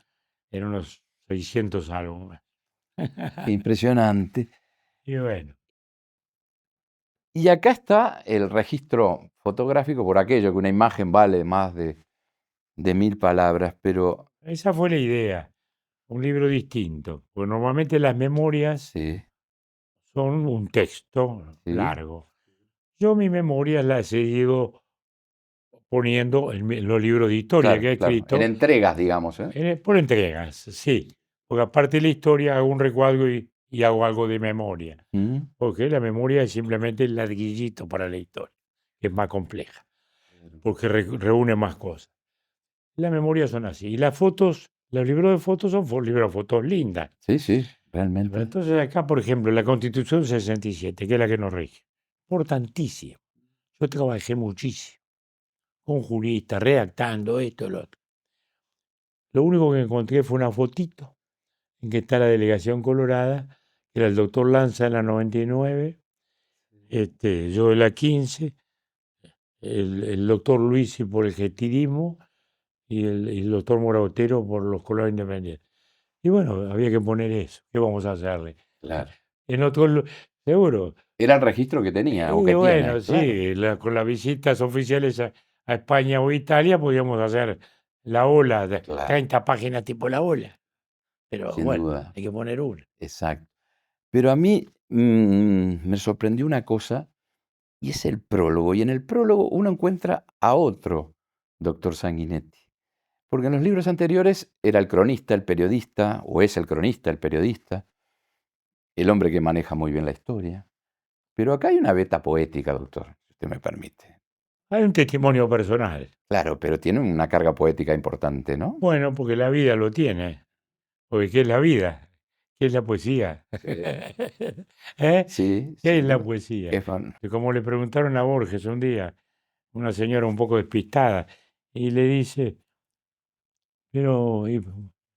en unos 600 álbumes. Qué impresionante. Y bueno, Y acá está el registro fotográfico por aquello que una imagen vale más de 1000 palabras, pero esa fue la idea. Un libro distinto. Porque normalmente las memorias sí, son un texto sí, largo. Yo mis memorias las he ido poniendo en los libros de historia que claro, he claro. En escrito entregas, digamos, ¿eh? por entregas, sí. Porque aparte de la historia hago un recuadro y hago algo de memoria. Mm, Porque la memoria es simplemente el ladrillito para la historia, que es más compleja, porque reúne más cosas. Las memorias son así. Y las fotos, los libros de fotos son libros de fotos lindas. sí, sí, Pero realmente. entonces acá, por ejemplo, la Constitución 67, que es la que nos rige, importantísimo. Yo trabajé muchísimo con juristas, redactando esto, lo otro. Lo único que encontré fue una fotito en que está la delegación colorada, que era el doctor Lanza en la 99, yo de la 15, el doctor Luisi por el gestirismo y el doctor Moraotero por los colores independientes. Y bueno, había que poner eso. ¿Qué vamos a hacerle? Claro. En otro, seguro. Era el registro que tenía o Y que bueno, tiene, claro. sí, con las visitas oficiales a España o Italia podíamos hacer la ola, de Claro, 30 páginas tipo la ola. Pero sin bueno, duda. hay que poner una. Exacto. Pero a mí me sorprendió una cosa y es el prólogo. Y en el prólogo uno encuentra a otro doctor Sanguinetti. Porque en los libros anteriores era el cronista, el periodista, o es el cronista, el periodista, el hombre que maneja muy bien la historia. Pero acá hay una veta poética, doctor, si usted me permite. Hay un testimonio personal. Claro, pero tiene una carga poética importante, ¿no? Bueno, porque la vida lo tiene. Porque ¿qué es la vida? ¿Qué es la poesía? Sí, ¿Eh? sí, ¿Qué sin es la duda. poesía? Es fan- Y como le preguntaron a Borges un día, una señora un poco despistada, y le dice, pero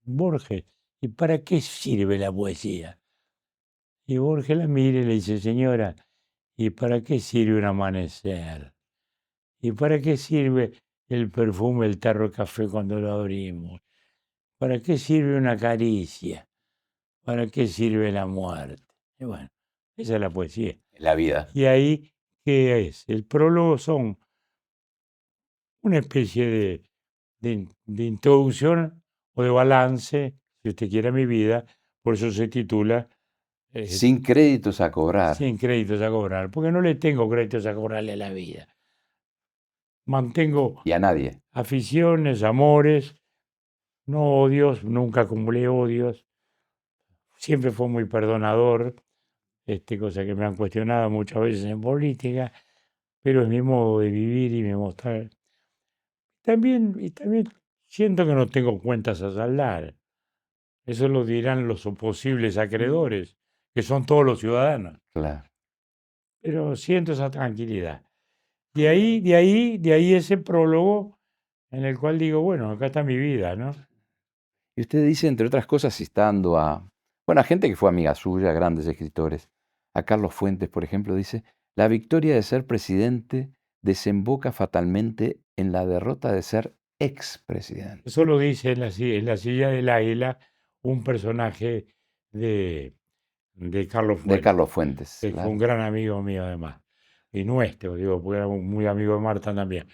Borges, ¿y para qué sirve la poesía? Y Borges la mira y le dice, señora, ¿y para qué sirve un amanecer? ¿Y para qué sirve el perfume del tarro de café cuando lo abrimos? ¿Para qué sirve una caricia? ¿Para qué sirve la muerte? Y bueno, esa es la poesía. la vida. Y ahí, ¿qué es? El prólogo son una especie de introducción o de balance, si usted quiere, a mi vida. Por eso se titula Sin créditos a cobrar. Sin créditos a cobrar, porque no le tengo créditos a cobrarle a la vida. Mantengo Y a nadie. aficiones, amores, no odios, nunca acumulé odios. Siempre fue muy perdonador, cosa que me han cuestionado muchas veces en política, pero es mi modo de vivir y me mostrar. Y también siento que no tengo cuentas a saldar. Eso lo dirán los posibles acreedores, que son todos los ciudadanos. Claro. Pero siento esa tranquilidad. De ahí ese prólogo en el cual digo, bueno, acá está mi vida, ¿no? Y usted dice, entre otras cosas, citando bueno, a gente que fue amiga suya, grandes escritores. A Carlos Fuentes, por ejemplo, dice, la victoria de ser presidente desemboca fatalmente en la derrota de ser expresidente. Eso lo dice en la silla del águila un personaje de, de Carlos De Fuentes, Carlos Fuentes, que fue un claro. gran amigo mío además, y nuestro, digo, porque era muy amigo de Marta también.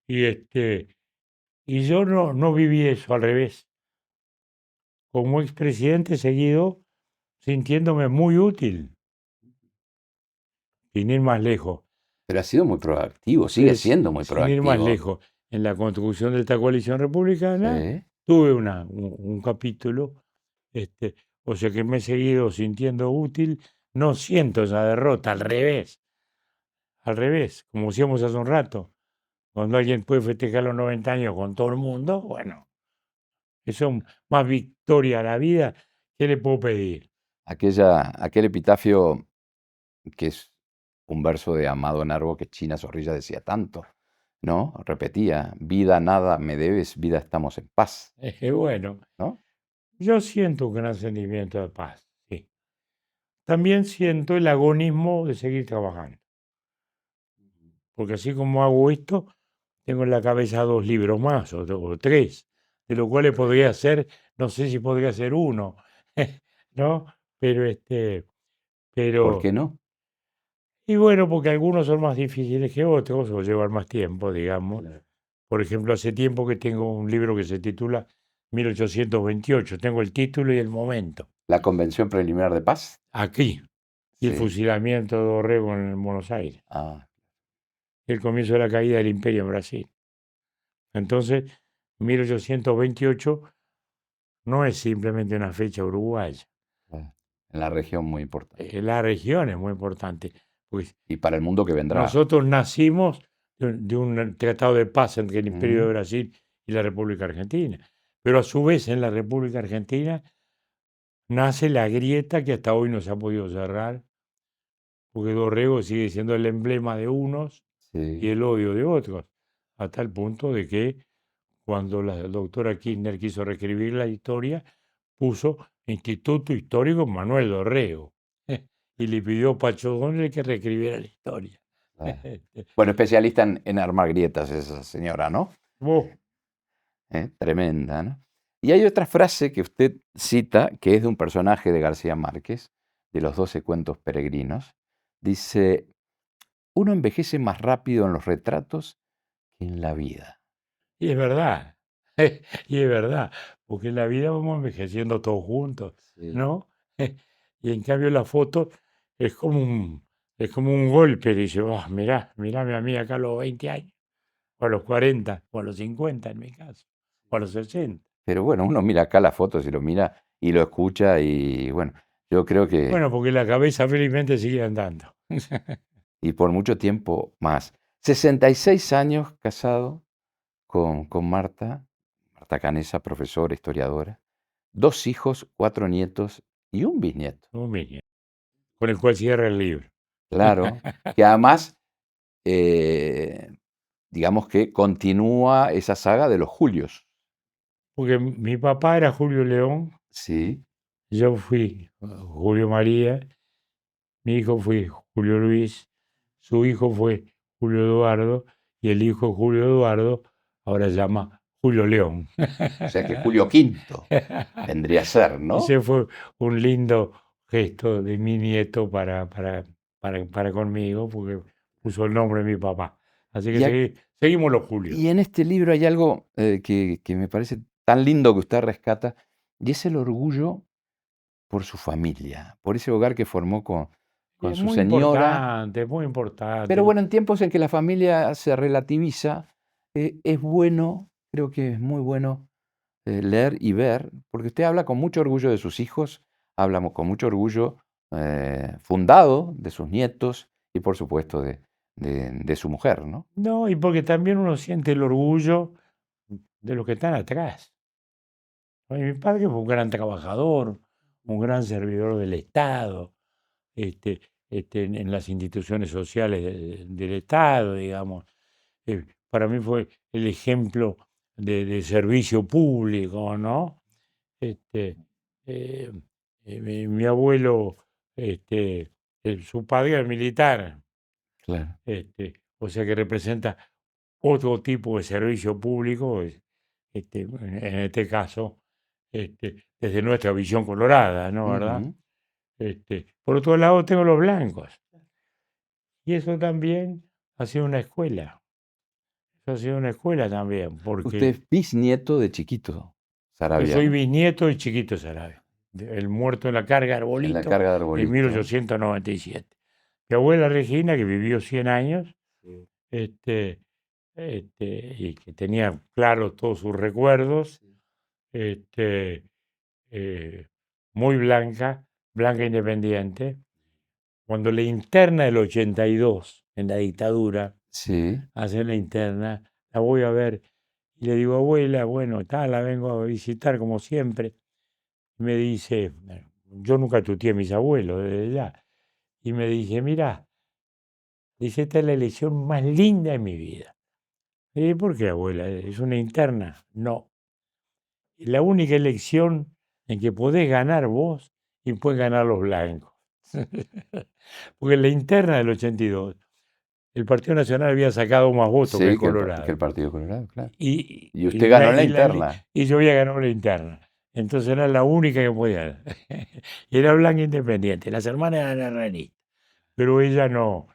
Y yo no viví eso al revés. Como expresidente seguido sintiéndome muy útil, sin ir más lejos. Pero ha sido muy proactivo, sigue siendo muy Sin ir más proactivo. lejos, en la construcción de esta coalición republicana Sí. tuve un capítulo, o sea que me he seguido sintiendo útil, no siento esa derrota, al revés, como decíamos hace un rato, cuando alguien puede festejar los 90 años con todo el mundo, bueno, eso es más victoria a la vida, ¿qué le puedo pedir? Aquel epitafio que es un verso de Amado Nervo que China Zorrilla decía tanto, ¿no? Repetía, vida nada me debes, vida estamos en paz, Bueno, ¿no? yo siento un gran sentimiento de paz, sí. También siento el agonismo de seguir trabajando, porque así como hago esto, tengo en la cabeza 2 libros más o 3, de los cuales podría ser, no sé si podría ser uno, ¿no? Pero, ¿Por pero qué no? y bueno, porque algunos son más difíciles que otros o llevan más tiempo, digamos. Claro. Por ejemplo, hace tiempo que tengo un libro que se titula 1828, tengo el título y el momento. La Convención Preliminar de Paz. Aquí, y el Sí. fusilamiento de Dorrego en Buenos Aires, Ah, y el comienzo de la caída del imperio en Brasil. Entonces, 1828 no es simplemente una fecha uruguaya. en la región muy importante. La región es muy importante, pues Y para el mundo que vendrá. nosotros nacimos de un tratado de paz entre el Imperio de Mm, Brasil y la República Argentina. Pero a su vez en la República Argentina nace la grieta que hasta hoy no se ha podido cerrar, porque Dorrego sigue siendo el emblema de unos y sí. el odio de otros, hasta el punto de que cuando la doctora Kirchner quiso reescribir la historia, puso Instituto Histórico Manuel Dorrego y le pidió a Pacho Donel que reescribiera la historia. Ah. Bueno, especialista en armar grietas esa señora, ¿no? Vos, Tremenda, ¿no? Y hay otra frase que usted cita, que es de un personaje de García Márquez, de los 12 cuentos peregrinos. Dice, uno envejece más rápido en los retratos que en la vida. y es verdad, y es verdad, porque en la vida vamos envejeciendo todos juntos, Sí. ¿no? Y en cambio la foto es como un golpe, dice, oh, mirame a mí acá a los 20 años, o a los 40, o a los 50 en mi caso, o a los 60. Pero bueno, uno mira acá las fotos y lo mira y lo escucha y bueno, yo creo que, Bueno, porque la cabeza felizmente sigue andando. y por mucho tiempo más. 66 años casado con Marta Canesa, profesora, historiadora, 2 hijos, 4 nietos y un bisnieto. Un niño, con el cual cierra el libro. Claro, que además, eh, digamos que continúa esa saga de los Julios. Porque mi papá era Julio León, Sí, yo fui Julio María, mi hijo fue Julio Luis, su hijo fue Julio Eduardo y el hijo Julio Eduardo ahora se llama Julio León. o sea que Julio V vendría a ser, ¿no? Ese fue un lindo gesto de mi nieto para conmigo, porque puso el nombre de mi papá. Así que Y, seguimos los Julios. y en este libro hay algo que me parece tan lindo que usted rescata, y es el orgullo por su familia, por ese hogar que formó Y con su señora. es muy Pero importante. bueno, en tiempos en que la familia se relativiza, es bueno, creo que es muy bueno leer y ver, porque usted habla con mucho orgullo de sus hijos, habla con mucho orgullo fundado de sus nietos y por supuesto de su mujer, ¿no? No, y porque también uno siente el orgullo de los que están atrás. Y mi padre fue un gran trabajador, un gran servidor del Estado, este, en las instituciones sociales del Estado, digamos. Para mí fue el ejemplo de servicio público, ¿no? Este, eh, mi abuelo, su padre era militar, Claro. o sea que representa otro tipo de servicio público, en este caso, desde nuestra visión colorada, ¿no? ¿Verdad? Ujú. Por otro lado, tengo los blancos. Y eso también ha sido una escuela. Eso ha sido una escuela también, Usted porque es bisnieto de Chiquito yo Saravia, soy ¿no? bisnieto de Chiquito Sarabia, el muerto en la carga En la Arbolito carga de en Arbolito. 1897. Mi abuela Regina, que vivió 100 años, Sí. este, y que tenía claros todos sus recuerdos, este, muy blanca, blanca independiente. Cuando la interna del 82, en la dictadura, Sí, hacen la interna, la voy a ver y le digo, abuela, bueno, está, la vengo a visitar como siempre. Y me dice, yo nunca tuteé a mis abuelos desde ya, y me dice, mira, Dice, esta es la elección más linda de mi vida. ¿Por qué, abuela? ¿Es una interna? No. Es la única elección en que podés ganar vos y pueden ganar los blancos. Porque en la interna del 82, el Partido Nacional había sacado más votos que el Sí, que el Colorado. Partido Colorado, claro. Y, Y y usted la- ganó en la y la- interna. y yo había ganado la interna. Entonces era la única que podía. Y era blanca independiente. Las hermanas eran herreristas. Pero ella no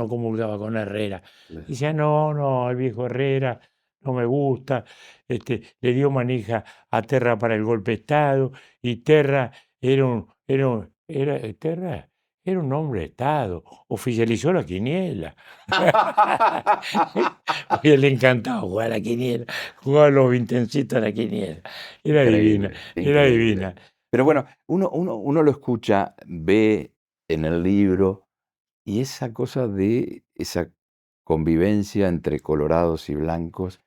comulgaba con Herrera. Decía, no, el viejo Herrera no me gusta, le dio manija a Terra para el golpe de Estado, y Terra Terra era un hombre de Estado, oficializó la quiniela. A él le encantaba jugar a la quiniela, jugaba los vintencitos a la quiniela. Era divina, Increíble, era increíble. divina. Pero bueno, uno lo escucha, ve en el libro, y esa cosa de esa convivencia entre colorados y blancos.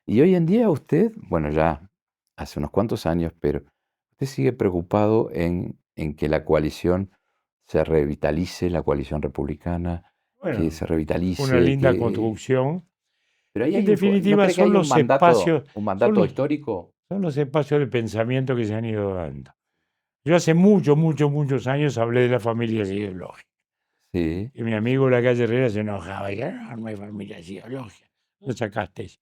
Y hoy en día usted, bueno, ya hace unos cuantos años, pero usted sigue preocupado en que la coalición se revitalice, la coalición republicana, que Bueno, se una revitalice, linda que... construcción. Pero ahí En hay ¿no definitiva, cree que hay un son mandato los, histórico? son los espacios de pensamiento que se han ido dando. Yo hace muchos años hablé de las familias ideológicas. Sí, Y mi amigo de la calle Herrera se enojaba y decía, no hay familias ideológicas. ¿Dónde sacaste eso?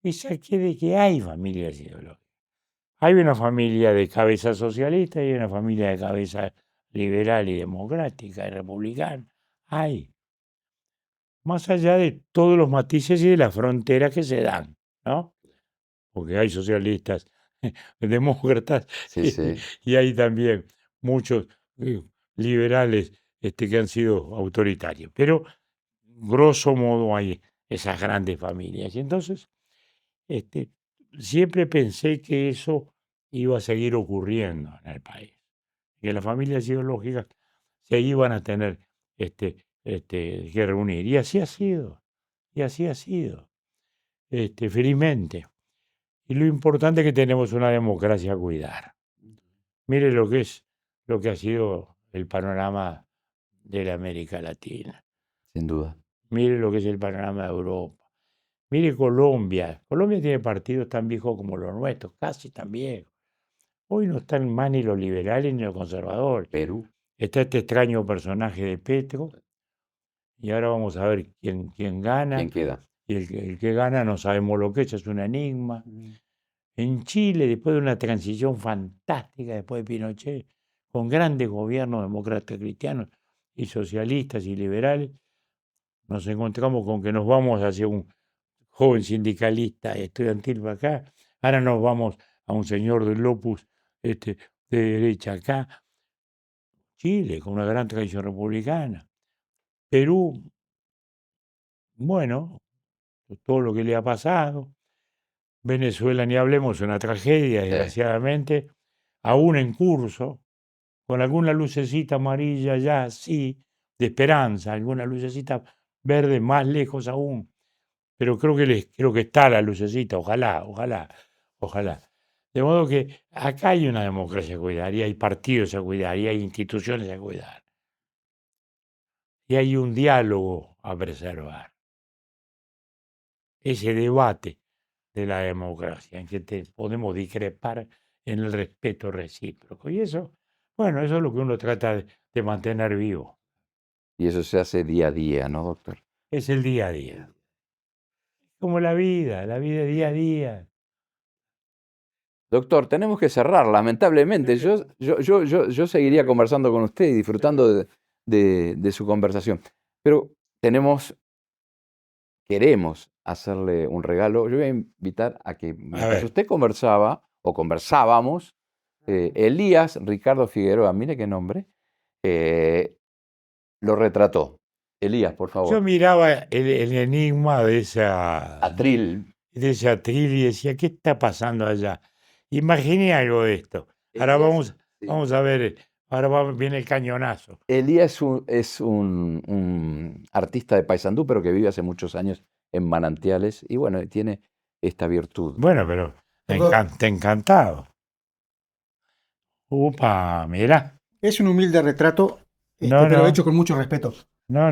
Y saqué de que hay familias ideológicas. Hay una familia de cabeza socialista y una familia de cabeza liberal y democrática y republicana. Hay. Más allá de todos los matices y de las fronteras que se dan, ¿no? Porque hay socialistas, demócratas, sí, sí. y hay también muchos liberales que han sido autoritarios. Pero, grosso modo, hay esas grandes familias. Y entonces, este, siempre pensé que eso iba a seguir ocurriendo en el país, que las familias ideológicas se iban a tener que reunir. Y así ha sido, y así ha sido, felizmente. Y lo importante es que tenemos una democracia a cuidar. Mire lo que ha sido el panorama de la América Latina. Sin duda. Mire lo que es el panorama de Europa. Mire Colombia. Colombia tiene partidos tan viejos como los nuestros, casi tan viejos. Hoy no están más ni los liberales ni los conservadores. Perú. Está este extraño personaje de Petro. Y ahora vamos a ver quién gana. ¿Quién queda? Y el que gana no sabemos lo que es un enigma. En Chile, después de una transición fantástica, después de Pinochet, con grandes gobiernos demócratas cristianos y socialistas y liberales, nos encontramos con que nos vamos hacia un joven sindicalista estudiantil para acá, ahora nos vamos a un señor del Opus de derecha acá. Chile, con una gran tradición republicana. Perú, bueno, todo lo que le ha pasado. Venezuela, ni hablemos, una tragedia, desgraciadamente, aún en curso, con alguna lucecita amarilla ya, sí, de esperanza, alguna lucecita verde más lejos aún, pero creo que está la lucecita, ojalá. De modo que acá hay una democracia a cuidar, y hay partidos a cuidar, y hay instituciones a cuidar, y hay un diálogo a preservar. Ese debate de la democracia, en que podemos discrepar en el respeto recíproco. Y eso, bueno, eso es lo que uno trata de mantener vivo. Y eso se hace día a día, ¿no, doctor? Es el día a día. Como la vida día a día. Doctor, tenemos que cerrar, lamentablemente. Yo seguiría conversando con usted y disfrutando de su conversación. Pero queremos hacerle un regalo. Yo voy a invitar a que mientras ver. usted conversaba o conversábamos, Elías Ricardo Figueroa, mire qué nombre, lo retrató. Elías, por Yo favor. miraba el enigma de ese Atril. atril y decía, ¿qué está pasando allá? Imaginé algo de esto. Ahora Elías, sí. vamos a ver, viene el cañonazo. Elías es un artista de Paysandú, pero que vive hace muchos años en Manantiales y bueno, tiene esta virtud. Bueno, pero encantado. Upa, mira. Es un humilde retrato No, pero no. hecho con mucho respeto. No,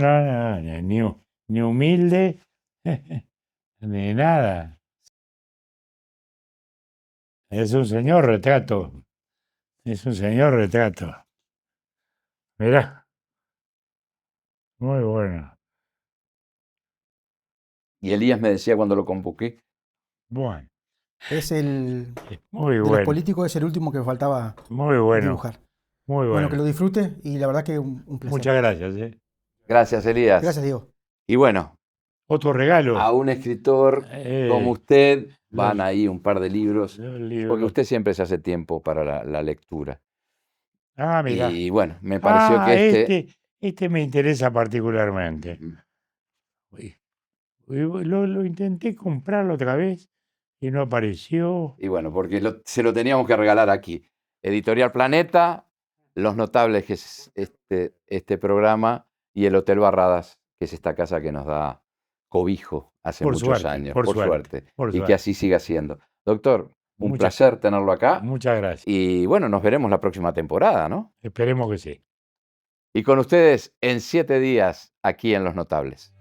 ni humilde, ni nada. Es un señor retrato. Es un señor retrato. Mirá, muy bueno. Y Elías me decía cuando lo convoqué, Bueno, Es el, muy de los bueno, políticos es el último que faltaba muy bueno, dibujar. muy Bueno, que bueno. lo disfrute y la verdad que un placer. Muchas gracias. gracias Elías. Gracias, Diego. Y bueno, Otro regalo. a un escritor como Eh, usted van los- ahí un par de libros, los porque libros. usted siempre se hace tiempo para la lectura. Ah, mira. Y bueno, me pareció Ah, que este me interesa particularmente. Uy, lo intenté comprarlo otra vez y no apareció. y bueno, porque se lo teníamos que regalar aquí. Editorial Planeta, Los Notables, que es este programa, y el Hotel Barradas, que es esta casa que nos da cobijo hace Por muchos suerte, años, por por suerte, suerte, por y que suerte. así siga siendo. Doctor, un Muchas- placer tenerlo acá, Muchas gracias. y bueno, nos veremos la próxima temporada, ¿no? Esperemos que sí. Y con ustedes en 7 días aquí en Los Notables.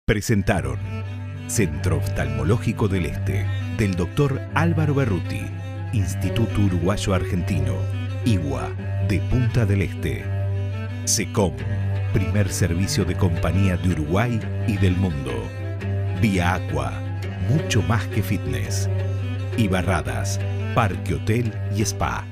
Presentaron Centro Oftalmológico del Este, del Dr. Álvaro Berruti, Instituto Uruguayo Argentino, IGUA, de Punta del Este. SECOM, primer servicio de compañía de Uruguay y del mundo. Vía Aqua, mucho más que fitness. Y Barradas, parque, hotel y spa.